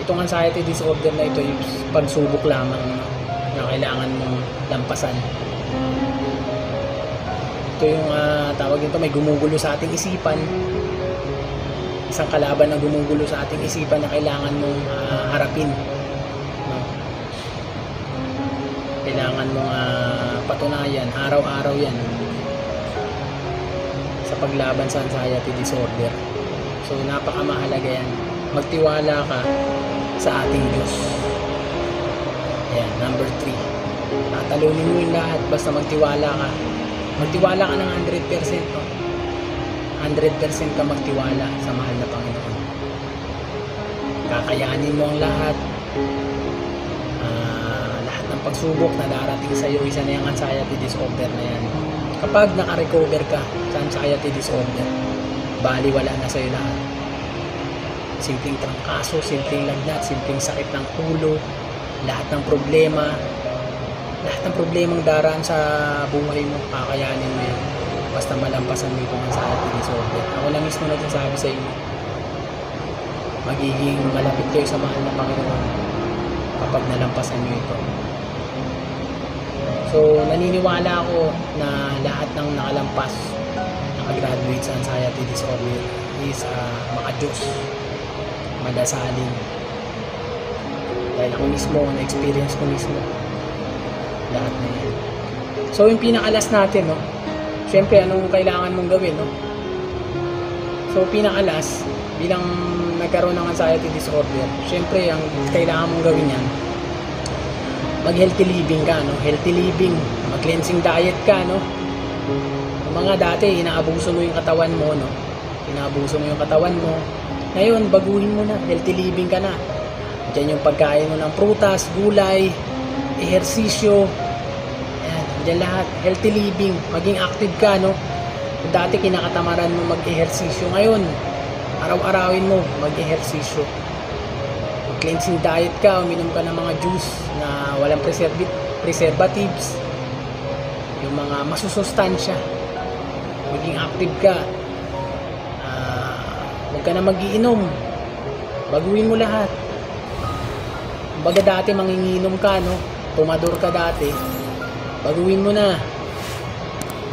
Itong anxiety disorder na ito, yung pagsubok lamang na kailangan mong lampasan. Ito yung tawag nito, may gumugulo sa ating isipan, isang kalaban na gumugulo sa ating isipan na kailangan mong harapin, no? Kailangan mong patunayan araw-araw yan sa paglaban sa anxiety disorder. So napakamahalaga yan, magtiwala ka sa ating Diyos. Ayan, number 3, tatalunin mo yung lahat basta magtiwala ka. Magtiwala ka ng 100%, no? 100% ka magtiwala sa mahal na Panginoon. Kakayanin mo ang lahat. Lahat ng pagsubok na darating sa iyo, isa na yung anxiety disorder na yan. Kapag naka-recover ka sa anxiety disorder, baliwala na sa iyo lahat. Simpleng trangkaso, simpleng lagnat, simpleng sakit ng ulo, lahat ng problemang daraan sa buhay mo, kakayanin mo yan basta malampasan mo itong anxiety disorder. Ako lang mismo nagsasabi sa inyo, magiging malapit kayo sa mahal na Panginoon kapag nalampasan nyo ito. So naniniwala ako na lahat ng nakalampas, nakagraduate sa anxiety disorder is maka-Diyos, madasalin. Dahil ako mismo, na-experience ko mismo lahat na yan. So yung pinakalas natin, no? Siyempre, anong kailangan mong gawin, no? So pinakalas, bilang nagkaroon ng anxiety disorder, siyempre ang kailangan mong gawin yan, mag-healthy living ka, no? Healthy living, mag-cleansing diet ka, no? Mga dati, inaabuso mo yung katawan mo, no? Inaabuso mo yung katawan mo. Ngayon, baguhin mo na, healthy living ka na. Diyan yung pagkain mo ng prutas, gulay, ehersisyo, ayan, diyan lahat, healthy living, maging active ka, no? Dati kinakatamaran mo mag-ehersisyo, ngayon araw-arawin mo mag-ehersisyo. Mag-cleansing diet ka, uminom ka ng mga juice na walang preservatives, yung mga masusustansya, maging active ka. Huwag ka na mag-iinom, baguhin mo lahat. Baga dati manginginom ka, no? Pumador ka dati, baguhin mo na.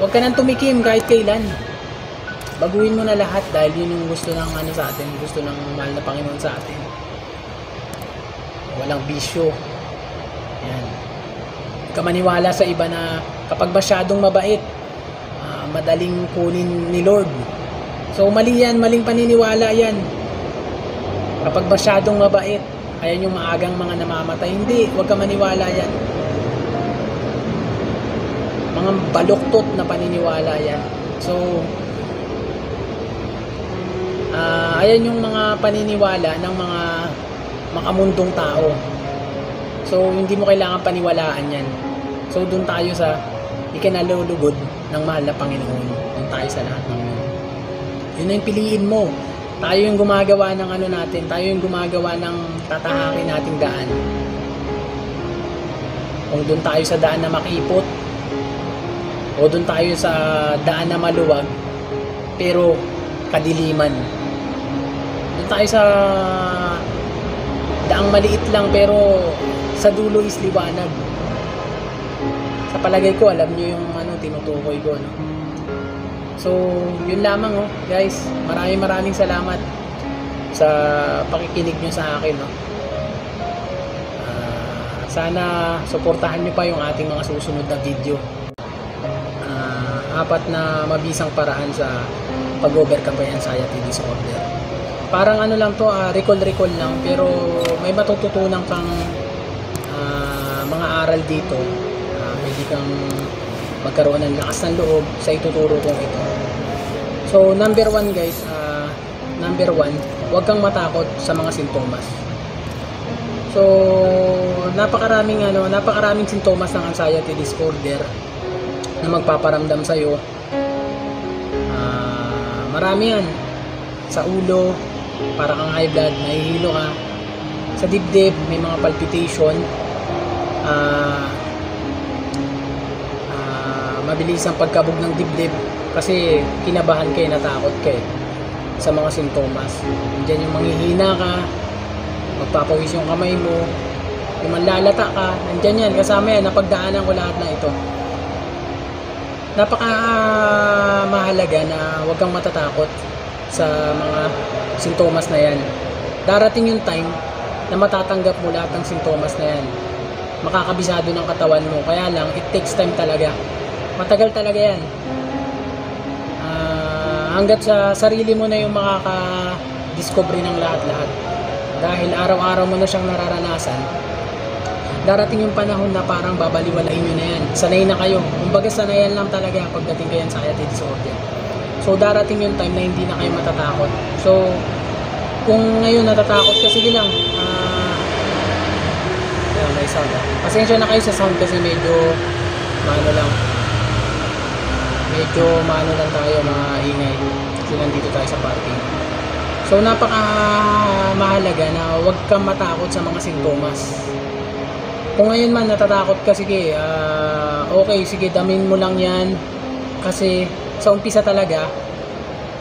Huwag ka nang tumikim kahit kailan, baguhin mo na lahat dahil yun yung gusto ng sa atin, gusto ng mahal na Panginoon sa atin. Walang bisyo. Yan. Huwag ka maniwala sa iba na kapag masyadong mabait, madaling kunin ni Lord. So mali yan, maling paniniwala yan. Kapag masyadong mabait, ayan yung maagang mga namamatay. Hindi, huwag ka maniwala yan. Mga baluktot na paniniwala yan. So ayan yung mga paniniwala ng mga makamundong tao. So hindi mo kailangan paniwalaan yan. So doon tayo sa ikinalulugod ng mahal na Panginoon. Doon tayo sa lahat ng yun. Yun na yung piliin mo. Tayo yung gumagawa ng natin, tayo yung gumagawa ng tatahakin nating daan. Kung doon tayo sa daan na makipot, o doon tayo sa daan na maluwag, pero kadiliman. Doon tayo sa daang maliit lang, pero sa dulo is liwanag. Sa palagay ko, alam nyo yung tinutukoy ko, no? So, yun lamang, guys. Maraming salamat sa pakikinig nyo sa akin, no? Sana suportahan nyo pa yung ating mga susunod na video. 4 na mabisang paraan sa pag-overcome ng anxiety disorder. Parang lang to, recall lang, pero may matututunan kang mga aral dito. Pwede kang magkaroon ng lakas ng loob sa ituturo kong ito. So, number 1, guys, huwag kang matakot sa mga sintomas. So, napakaraming sintomas ng anxiety disorder na magpaparamdam sa'yo. Marami yan. Sa ulo, para kang high blood, nahihilo ka. Sa dibdib, may mga palpitation. Mabilis ang pagkabog ng dibdib kasi kinabahan ka, natakot ka sa mga sintomas. Diyan yung manghihina ka, magpapawis yung kamay mo, yung manlalata ka, nandyan yan, kasama yan, napagdaanan ko lahat na ito. Napaka mahalaga na huwag kang matatakot sa mga sintomas na yan. Darating yung time na matatanggap mo lahat ng sintomas na yan. Makakabisado ng katawan mo, kaya lang, it takes time talaga. Matagal talaga yan. Hanggat sa sarili mo na yung makaka-discovery ng lahat-lahat. Dahil araw-araw mo na siyang nararanasan, darating yung panahon na parang babaliwalain nyo na yan. Sanay na kayo. Kumbaga sanayan lang talaga pagdating kayo sa anxiety disorder. So darating yung time na hindi na kayo matatakot. So kung ngayon natatakot ka, sige lang. May sound. Pasensya na kayo sa sound kasi medyo maano lang tayo, mga ingay. Kasi nandito tayo sa parking. So napaka mahalaga na huwag kang matakot sa mga sintomas. Kung ngayon man natatakot ka, sige, okay, sige, damin mo lang yan. Kasi sa umpisa talaga,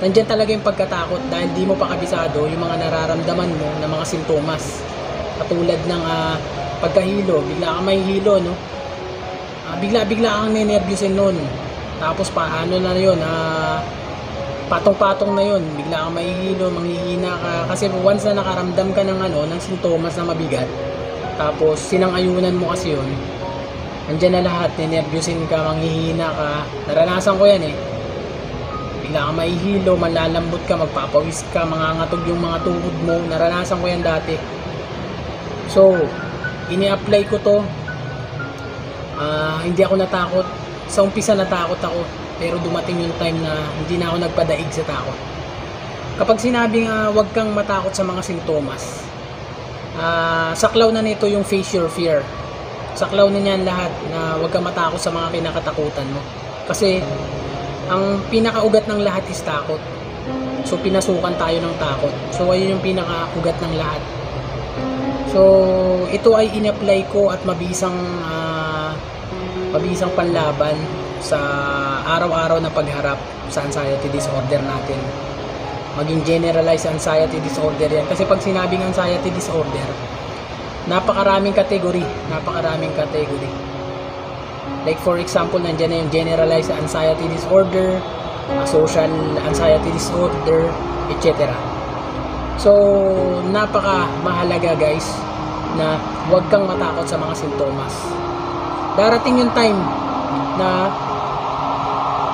nandyan talaga yung pagkatakot dahil di mo pa kabisado yung mga nararamdaman mo na mga sintomas. Katulad ng pagkahilo, bigla kang may hilo, no? Bigla kang nenervyusin nun. Tapos paano na yun, patong-patong na yun, bigla kang mahihilo, manghihina ka. Kasi once na nakaramdam ka ng sintomas na mabigat, tapos sinang-ayunan mo kasi yun, andyan na lahat, nenervyusin ka, manghihina ka. Naranasan ko yan bigla kang mahihilo, manlalambot ka, magpapawis ka, mangangatog yung mga tuhod mo. Naranasan ko yan dati. So ini-apply ko to. Hindi ako natakot. Sa umpisa natakot ako, pero dumating yung time na hindi na ako nagpadaig sa takot. Kapag sinabing huwag kang matakot sa mga sintomas, saklaw na nito yung face your fear. Saklaw na niyan lahat na huwag kang matakot sa mga kinakatakutan mo. Kasi ang pinakaugat ng lahat is takot. So pinasukan tayo ng takot. So ayun yung pinakaugat ng lahat. So ito ay in-apply ko at mabisang panlaban sa araw-araw na pagharap sa anxiety disorder natin. Maging generalized anxiety disorder yan. Kasi pag sinabing anxiety disorder, napakaraming kategory. Like for example, nandiyan na yung generalized anxiety disorder, social anxiety disorder, etc. So, napaka mahalaga guys na huwag kang matakot sa mga sintomas. Darating yung time na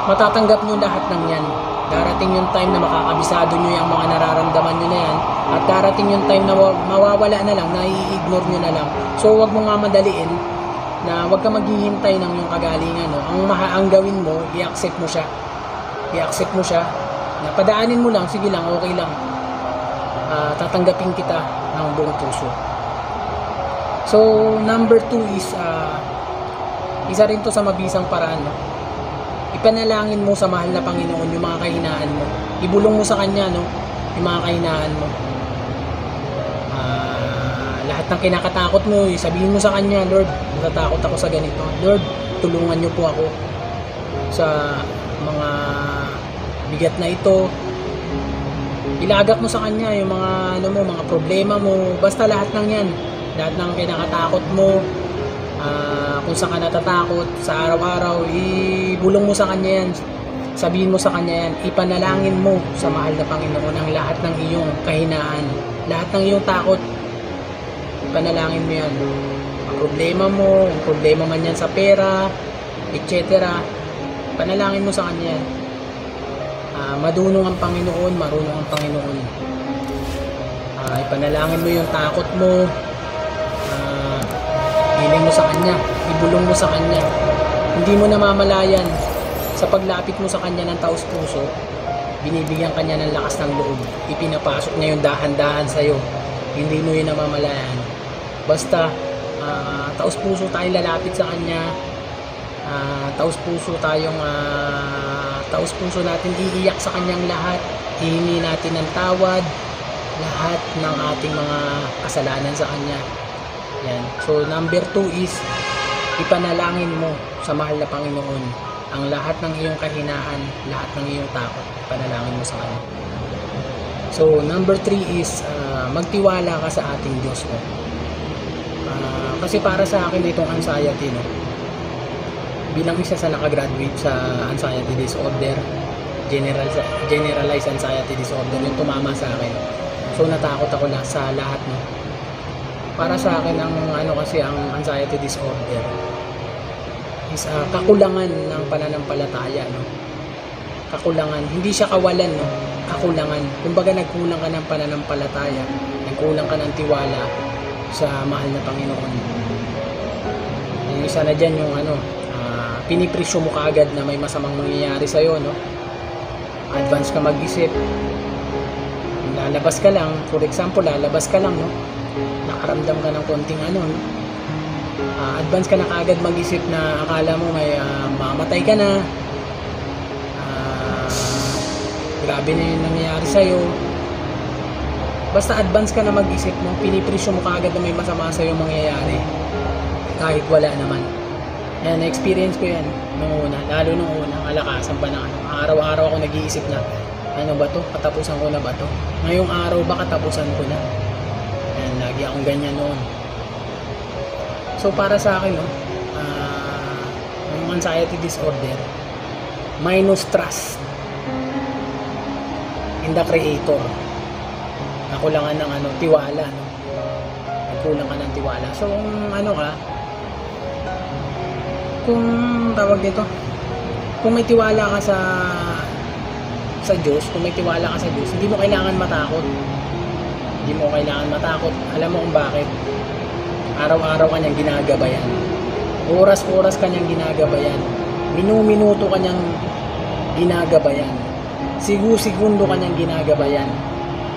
matatanggap nyo lahat ng yan. Darating yung time na makakabisado nyo yung mga nararamdaman nyo na yan. At darating yung time na mawawala na lang, na i-ignore nyo na lang. So wag mo nga madaliin na wag ka maghihintay ng yung kagalingan. No? Ang gawin mo, i-accept mo siya. Na padaanin mo lang, sige lang, okay lang. Tatanggapin kita ng buong puso. So number 2 is isa rin to sa mabisang paraan. No? Ipanalangin mo sa mahal na Panginoon yung mga kahinaan mo. Ibulong mo sa Kanya yung mga kahinaan mo. Lahat ng kinakatakot mo, sabihin mo sa Kanya, Lord, natatakot ako sa ganito. Lord, tulungan niyo po ako sa mga bigat na ito. Ilagak mo sa Kanya yung mga mga problema mo. Basta lahat ng yan. Lahat ng kinakatakot mo. Kung saan ka natatakot sa araw-araw, ibulong mo sa Kanya yan. Sabihin mo sa Kanya yan. Ipanalangin mo sa mahal na Panginoon ang lahat ng iyong kahinaan, lahat ng iyong takot. Ipanalangin mo yan. Ang problema man yan sa pera, etc. Panalangin mo sa Kanya yan. Madunong ang Panginoon, marunong ang Panginoon. Ipanalangin mo yung takot mo. Hiling mo sa Kanya, ibulong mo sa Kanya. Hindi mo namamalayan sa paglapit mo sa Kanya ng taos-puso, binibigyan Kanya ng lakas ng loob. Ipinapasok niya yung dahan-dahan sa'yo. Hindi mo yun namamalayan. Basta taos puso tayong lalapit sa Kanya, taos puso natin iiyak sa Kanyang lahat, hihingi natin ng tawad lahat ng ating mga kasalanan sa Kanya. Yan. So number 2 is ipanalangin mo sa mahal na Panginoon ang lahat ng iyong kahinaan, lahat ng iyong takot, ipanalangin mo sa Kanya. So number 3 is magtiwala ka sa ating Diyos mo. Kasi para sa akin itong anxiety, no, bilang isa sa nakagraduate sa anxiety disorder, generalized anxiety disorder, yung tumama sa akin. So natakot ako sa lahat, no. Para sa akin ang anxiety disorder is kakulangan ng pananampalataya, no. Kakulangan, hindi siya kawalan, no. Kakulangan. Kumbaga nagkulang ka ng pananampalataya, nagkulang ka ng tiwala sa mahal na Panginoon. Yung isa na dyan yung pinipresyo mo kaagad na may masamang mangyayari sa'yo, no. Advance ka mag-isip. Lalabas ka lang, for example, lalabas ka lang, no, nakaramdam ka ng konting advance ka na kaagad mag-isip na akala mo may mamatay ka na, grabe na yung nangyayari sa'yo. Basta advance ka na mag-isip, no, pinipresyo mo kaagad na may masama sa'yo mangyayari kahit wala naman. Yan, na-experience ko yan nung una, lalo nung una, alakasan pa na araw-araw ako nag-iisip na ano ba to? Katapusan ko na ba to? Ngayong araw ba katapusan ko na? Ayan, lagi akong ganyan noon. So para sa akin, no, yung anxiety disorder minus trust in the Creator. Nakulangan ng tiwala, no? Nagkulang ka ng tiwala. So kung tawag dito, kung may tiwala ka sa Diyos, kung may tiwala ka sa Diyos, hindi mo kailangan matakot. Hindi mo kailangan matakot. Alam mo kung bakit? Araw-araw ka niyang ginagabayan. Oras-oras ka niyang ginagabayan. Minu-minuto ka niyang ginagabayan. Sigu-segundo ka niyang ginagabayan.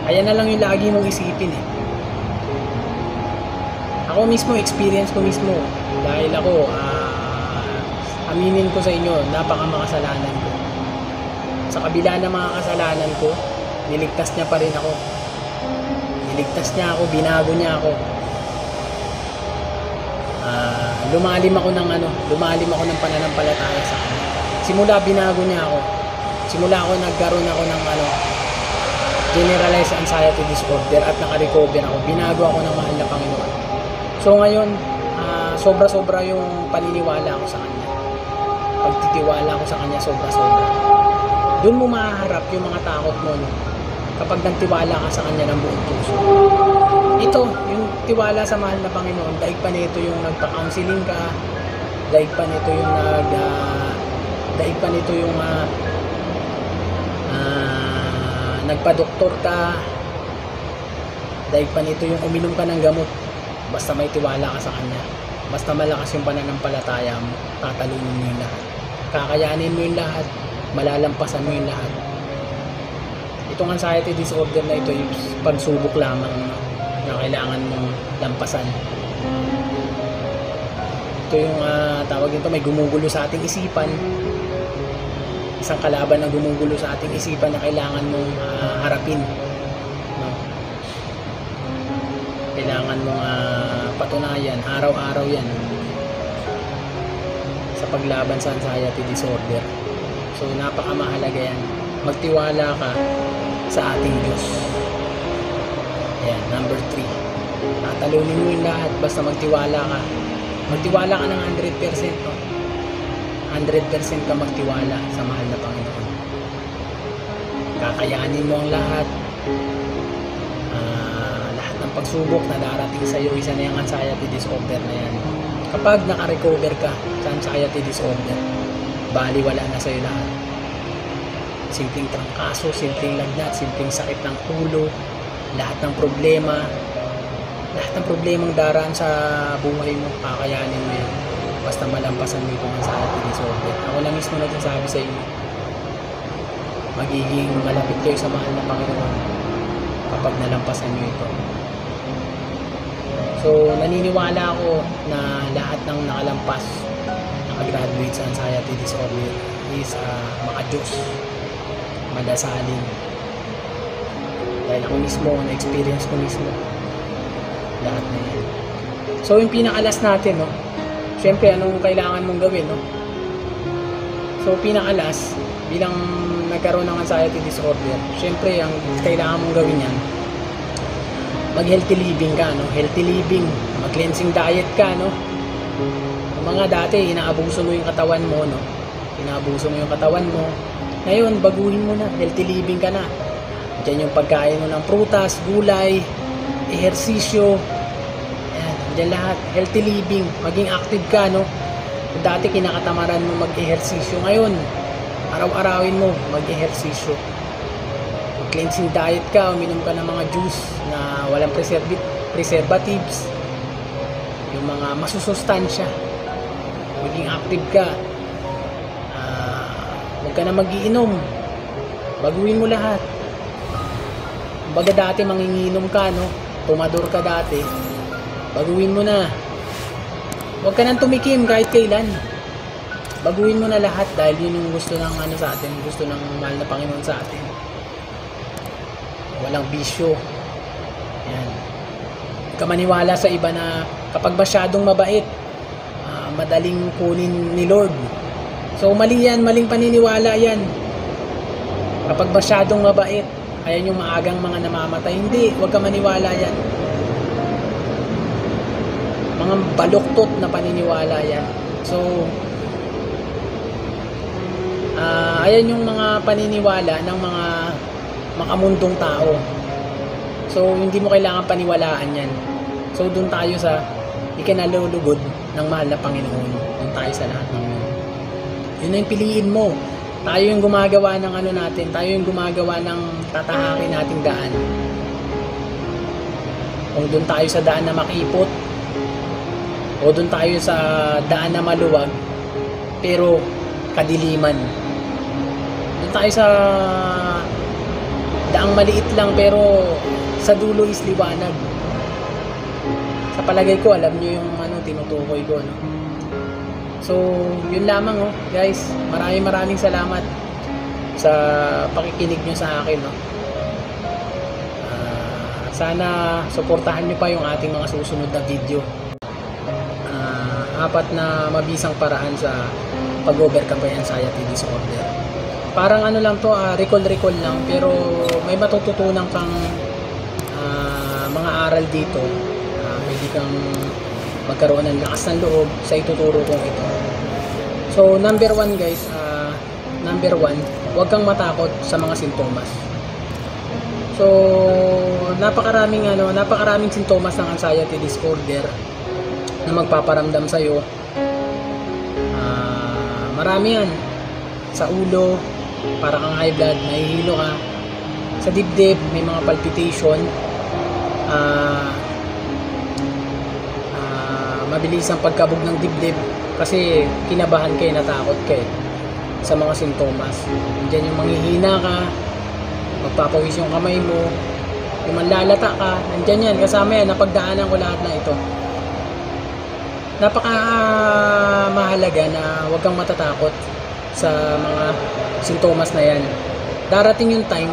Ayan na lang yung lagi mong isipin, eh. Ako mismo, experience ko mismo. Dahil ako, aminin ko sa inyo, napakamakasalanan ko. Sa kabila ng mga kasalanan ko, niligtas niya pa rin ako. Niligtas niya ako, binago niya ako. Lumalim ako ng pananampalataya sa Kanya. Simula binago niya ako. Simula ako nagkaroon ako ng generalized anxiety disorder at naka-recover ako. Binago ako ng mahal na Panginoon. So ngayon, sobra-sobra yung paniniwala ko sa Kanya. Pagtitiwala ko sa Kanya, sobra-sobra. Doon mo mahaharap yung mga takot mo, no? Kapag nagtiwala ka sa Kanya ng buong puso. Ito, yung tiwala sa mahal na Panginoon, daig pa nito yung nagpa-counseling ka, daig pa nito yung nagpa-doktor ka, daig pa nito yung uminom ka ng gamot. Basta may tiwala ka sa Kanya, basta malakas yung pananampalataya mo, tatalunin mo yung lahat, kakayanin mo yung lahat, malalampasan mo yung lahat. Itong anxiety disorder na ito yung pagsubok lamang, no, na kailangan mong lampasan. Ito yung tawag nito, may gumugulo sa ating isipan, isang kalaban na gumugulo sa ating isipan na kailangan mong harapin, no? Kailangan mong patunayan araw-araw yan sa paglaban sa anxiety disorder. So napakamahalaga yan, magtiwala ka sa ating Diyos. Ayan, number 3, tatalunin mo yung lahat basta magtiwala ka. Magtiwala ka ng 100%, no? 100% ka magtiwala sa mahal na Panginoon. Kakayanin mo ang lahat. Lahat ng pagsubok na darating sa iyo, isa na yung anxiety disorder na yan. Kapag naka-recover ka sa anxiety disorder, bali wala na sa iyo lahat. Simpleng trangkaso, simpleng lagnat, simpleng sakit ng ulo, lahat ng problemang daraan sa buhay mo, kakayanin mo yan basta malampasan mo itong anxiety disorder. Ako na mismo nagsasabi sa inyo, magiging malapit kayo sa mahal na Panginoon kapag nalampasan nyo ito. So So naniniwala ako na lahat ng nakalampas, nakagraduate sa anxiety disorder is maka-Diyos, madasalin. Dahil ako mismo, na-experience ko mismo lahat na yan. So yung pinakalas natin, no? Siyempre, anong kailangan mong gawin, no? So pinakalas, bilang nagkaroon ng anxiety disorder, siyempre, ang kailangan mong gawin yan, mag-healthy living ka, no? Healthy living, mag-cleansing diet ka, no? Yung mga dati, inaabuso mo yung katawan mo, no? Inaabuso mo yung katawan mo. Ngayon, baguhin mo na, healthy living ka na. Diyan yung pagkain mo ng prutas, gulay, ehersisyo, ayan, diyan lahat, healthy living, maging active ka, no? Dati kinakatamaran mo mag-ehersisyo, ngayon araw-arawin mo mag-ehersisyo, mag-cleansing diet ka, uminom ka ng mga juice na walang preservatives, yung mga masusustansya, maging active ka, huwag ka na mag-iinom, baguhin mo lahat. Baga dati manginginom ka, no? Tumador ka dati, baguhin mo na. Huwag ka nang tumikim kahit kailan. Baguhin mo na lahat dahil yun yung gusto ng ano sa atin, gusto ng mahal na Panginoon sa atin. Walang bisyo. Yan. Huwag ka maniwala sa iba na kapag masyadong mabait, madaling kunin ni Lord. So mali yan, maling paniniwala yan. Kapag masyadong mabait, ayan yung maagang mga namamatay. Hindi, huwag ka maniwala yan. Mga baluktot na paniniwala yan. So ayan yung mga paniniwala ng mga makamundong tao. So hindi mo kailangan paniwalaan yan. So doon tayo sa ikinalulugod ng mahal na Panginoon. Doon tayo sa lahat ng yun. Yun na yung piliin mo. Tayo yung gumagawa ng ano natin, tayo yung gumagawa ng tatahakin nating daan. Kung doon tayo sa daan na makipot, o doon tayo sa daan na maluwag, pero kadiliman. Doon tayo sa daang maliit lang, pero sa dulo is liwanag. Sa palagay ko, alam nyo yung ano, tinutukoy ko, no? So, yun lamang, oh, guys. Maraming salamat sa pakikinig nyo sa akin, no? Sana suportahan nyo pa yung ating mga susunod na video. 4 na mabisang paraan sa pag-overcome ng anxiety disorder. Parang ano lang to, recall lang, pero may matututunan kang mga aral dito. Pwede kang magkaroon ng lakas ng loob sa ituturo kong ito. So, number 1 guys, huwag kang matakot sa mga sintomas. So, napakaraming sintomas ng anxiety disorder na magpaparamdam sa'yo. Marami yan. Sa ulo, para kang high blood, nahihilo ka. Sa dibdib, may mga palpitation. Mabilis ang pagkabog ng dibdib kasi kinabahan kayo, natakot kayo sa mga sintomas. Diyan yung manghihina ka, magpapawis yung kamay mo, yung manlalata ka, nandyan yan, kasama yan, napagdaanan ko lahat na ito. Napaka-mahalaga na huwag kang matatakot sa mga sintomas na yan. Darating yung time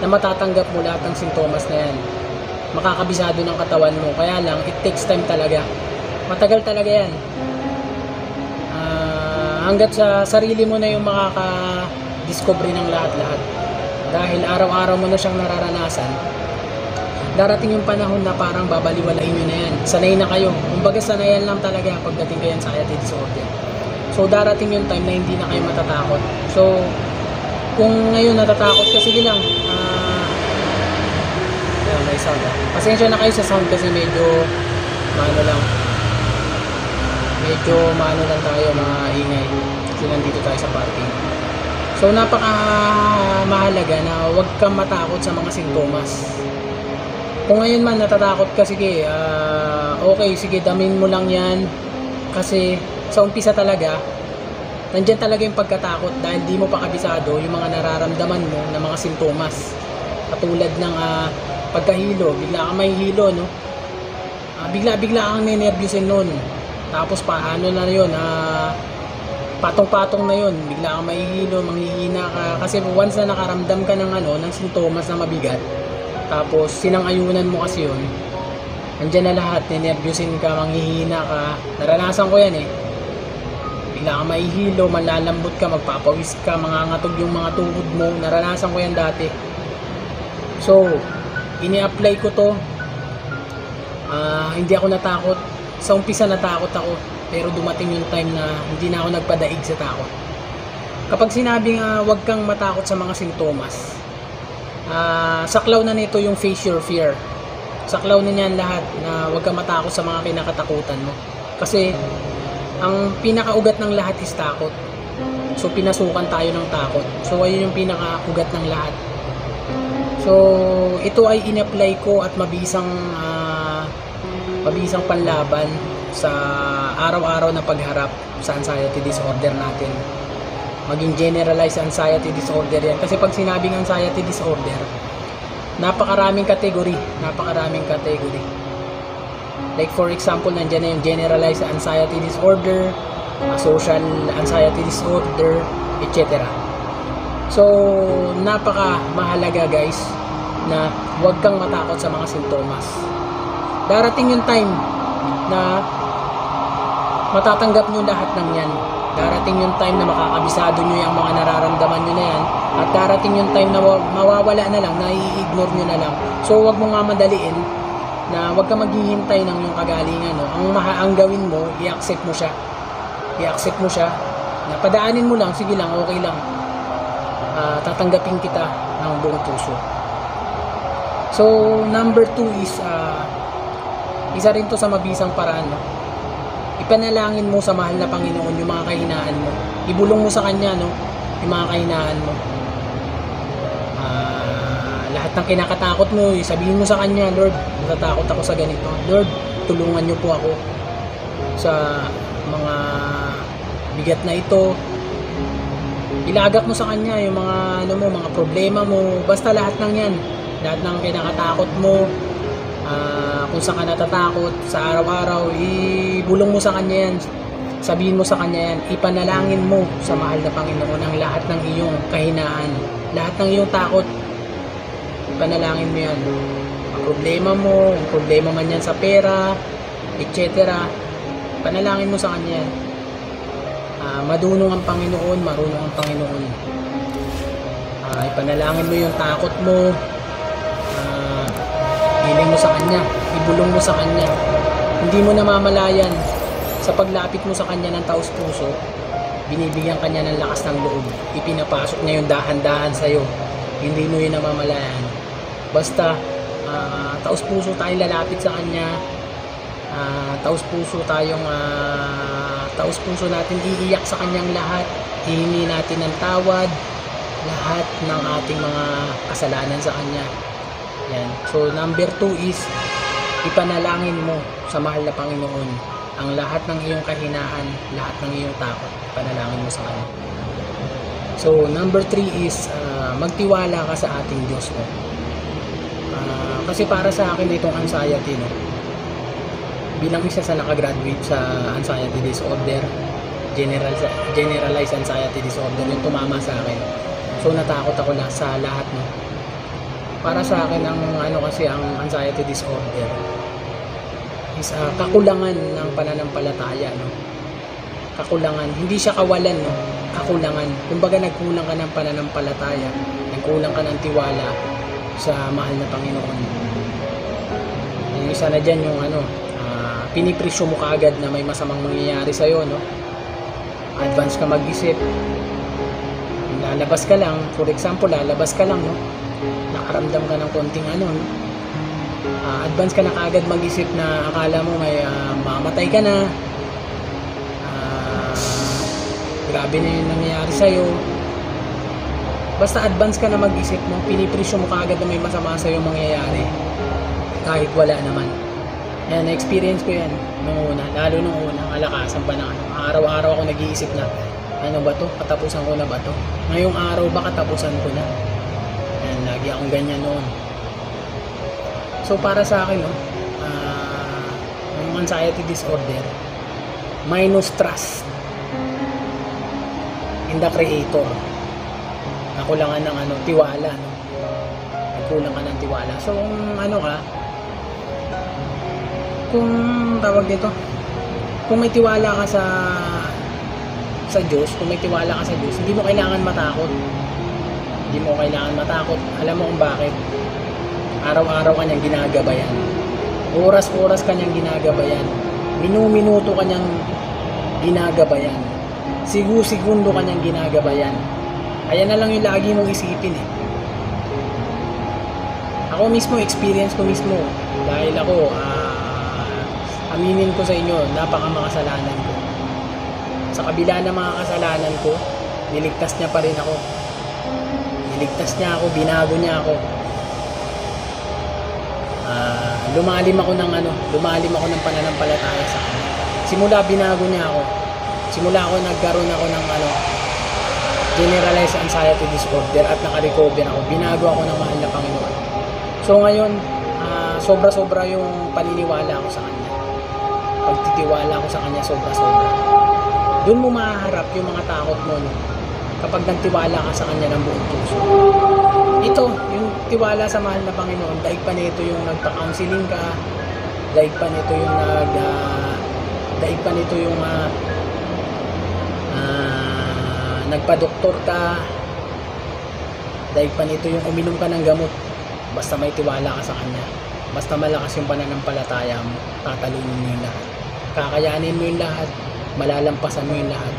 na matatanggap mo lahat ng sintomas na yan. Makakabisado ng katawan mo. Kaya lang, it takes time talaga. Matagal talaga yan. Hanggat sa sarili mo na yung makaka-discovery ng lahat-lahat. Dahil araw-araw mo na siyang nararanasan, darating yung panahon na parang babaliwalain nyo na yan. Sanay na kayo. Kumbaga sanayan lang talaga pagdating kayo sa anxiety disorder. So darating yung time na hindi na kayo matatakot. So kung ngayon natatakot ka, sige lang. May sound. Pasensya na kayo sa sound kasi medyo maano lang tayo, maingay. Kasi nandito tayo sa parking. So napaka-mahalaga na huwag kang matakot sa mga sintomas. Kung ngayon man natatakot ka, sige, okay, sige, damin mo lang yan. Kasi sa umpisa talaga, nandyan talaga yung pagkatakot dahil di mo pa kabisado yung mga nararamdaman mo na mga sintomas. Katulad ng pagkahilo, bigla ka may hilo, no? bigla-bigla kang nenervyusin nun. Tapos paano na yun, patong-patong na yun, bigla kang mahihilo, manghihina ka. Kasi once na nakaramdam ka ng ng sintomas na mabigat, tapos sinang-ayunan mo kasi yun, andyan na lahat, nenervyusin ka, manghihina ka. Naranasan ko yan eh. Bigla kang mahihilo, malalambot ka, magpapawis ka, mangangatog yung mga tuhod mo. Naranasan ko yan dati. So, ini-apply ko to. Hindi ako natakot. Sa umpisa natakot ako, pero dumating yung time na hindi na ako nagpadaig sa takot. Kapag sinabing huwag kang matakot sa mga sintomas, saklaw na nito yung face your fear. Saklaw na niyan lahat na huwag kang matakot sa mga kinakatakutan mo. Kasi ang pinakaugat ng lahat is takot. So pinasukan tayo ng takot. So ayun yung pinakaugat ng lahat. So ito ay in-apply ko at mabisang panlaban sa araw-araw na pagharap sa anxiety disorder natin. Maging generalized anxiety disorder yan. Kasi pag sinabing anxiety disorder, napakaraming kategory. Like for example, nandiyan na yung generalized anxiety disorder, social anxiety disorder, etc. So, napaka-mahalaga guys na huwag kang matakot sa mga sintomas. Darating yung time na matatanggap nyo lahat ng yan. Darating yung time na makakabisado nyo yung mga nararamdaman nyo na yan. At darating yung time na mawawala na lang, na i-ignore nyo na lang. So, huwag mo nga madaliin na huwag ka maghihintay ng yung kagalingan. No? Ang gawin mo, i-accept mo siya. I-accept mo siya. Na padaanin mo lang, sige lang, okay lang. Tatanggapin kita ng buong puso. So, number 2 is isa rin to sa mabisang paraan. No? Ipanalangin mo sa mahal na Panginoon yung mga kahinaan mo. Ibulong mo sa Kanya yung mga kahinaan mo. Lahat ng kinakatakot mo, sabihin mo sa Kanya, Lord, natatakot ako sa ganito. Lord, tulungan niyo po ako sa mga bigat na ito. Ilagak mo sa Kanya yung mga mga problema mo. Basta lahat ng yan. Lahat ng kinakatakot mo. Kung saan ka natatakot sa araw-araw, ibulong mo sa Kanya yan. Sabihin mo sa Kanya yan. Ipanalangin mo sa mahal na Panginoon ang lahat ng iyong kahinaan, lahat ng iyong takot. Ipanalangin mo yan. Ang problema mo, ang problema man yan sa pera, etc. Panalangin mo sa Kanya yan. Madunong ang Panginoon, marunong ang Panginoon. Ipanalangin mo yung takot mo. Hiling mo sa Kanya, ibulong mo sa Kanya. Hindi mo namamalayan sa paglapit mo sa Kanya ng taos-puso, binibigyan Kanya ng lakas ng loob. Ipinapasok niya yung dahan-dahan sa'yo. Hindi mo yun namamalayan. Basta, taos-puso tayong lalapit sa Kanya. Taos-puso natin iiyak sa Kanyang lahat. Hihingi natin ng tawad. Lahat ng ating mga kasalanan sa Kanya. Yan. So, number 2 is ipanalangin mo sa mahal na Panginoon ang lahat ng iyong kahinaan, lahat ng iyong takot. Ipanalangin mo sa Kanya. So, number 3 is magtiwala ka sa ating Diyos. Kasi para sa akin itong anxiety, bilang isa sa nakagraduate sa anxiety disorder, generalized anxiety disorder, yung tumama sa akin. So, natakot ako sa lahat. Para sa akin ang ang anxiety disorder is kakulangan ng pananampalataya, kakulangan, hindi siya kawalan, kakulangan. Kumbaga nagkulang ka ng pananampalataya, nagkulang ka ng tiwala sa mahal na Panginoon. Yung isa na dyan yung pinipresyo mo kaagad na may masamang mangyayari sa'yo, advance ka mag-isip. Lalabas ka lang, for example, lalabas ka lang, nakaramdam ka ng konting advance ka na kaagad mag-isip na akala mo may mamatay ka na, grabe na yung nangyayari sa'yo. Basta advance ka na mag-isip mo, pinipresyo mo kaagad na may masama sa'yo mangyayari kahit wala naman. Yan, na-experience ko yan nung una, lalo nung una, kalakasan pa na araw-araw ako nag-iisip na ano ba to, katapusan ko na ba to, ngayong araw ba katapusan ko na. Yan, lagi akong ganyan noon. So para sa akin, anxiety disorder minus trust in the creator. Nakulangan ng tiwala, no? Nagkulang ka ng tiwala. So kung tawag dito, kung may tiwala ka sa Diyos, kung may tiwala ka sa Diyos, hindi mo kailangan matakot. Hindi mo kailangan matakot. Alam mo kung bakit? Araw-araw ka niyang ginagabayan. Oras-oras ka niyang ginagabayan. Minu-minuto ka niyang ginagabayan. Sigu-segundo ka niyang ginagabayan. Ayan na lang yung lagi mong isipin eh. Ako mismo, experience ko mismo. Dahil ako, aminin ko sa inyo, napakamakasalanan ko. Sa kabila ng mga kasalanan ko, niligtas niya pa rin ako. Niligtas niya ako, binago niya ako. Lumalim ako ng pananampalataya sa kanya. Simula binago niya ako. Simula ako nagkaroon ako ng generalized anxiety disorder at naka-recover ako. Binago ako ng mahal na Panginoon. So ngayon, sobra-sobra yung paniniwala ko sa kanya. Pagtitiwala ko sa kanya, sobra-sobra. Doon mo mahaharap yung mga takot mo, no? Kapag nagtiwala ka sa kanya ng buong puso. Ito, yung tiwala sa mahal na Panginoon, daig pa nito yung nagpa-counseling ka, daig pa nito yung nagpa-doktor ka, daig pa nito yung uminom ka ng gamot. Basta may tiwala ka sa kanya, basta malakas yung pananampalataya mo, tatalunin mo yung lahat, kakayanin mo yung lahat, malalampasan mo yung lahat.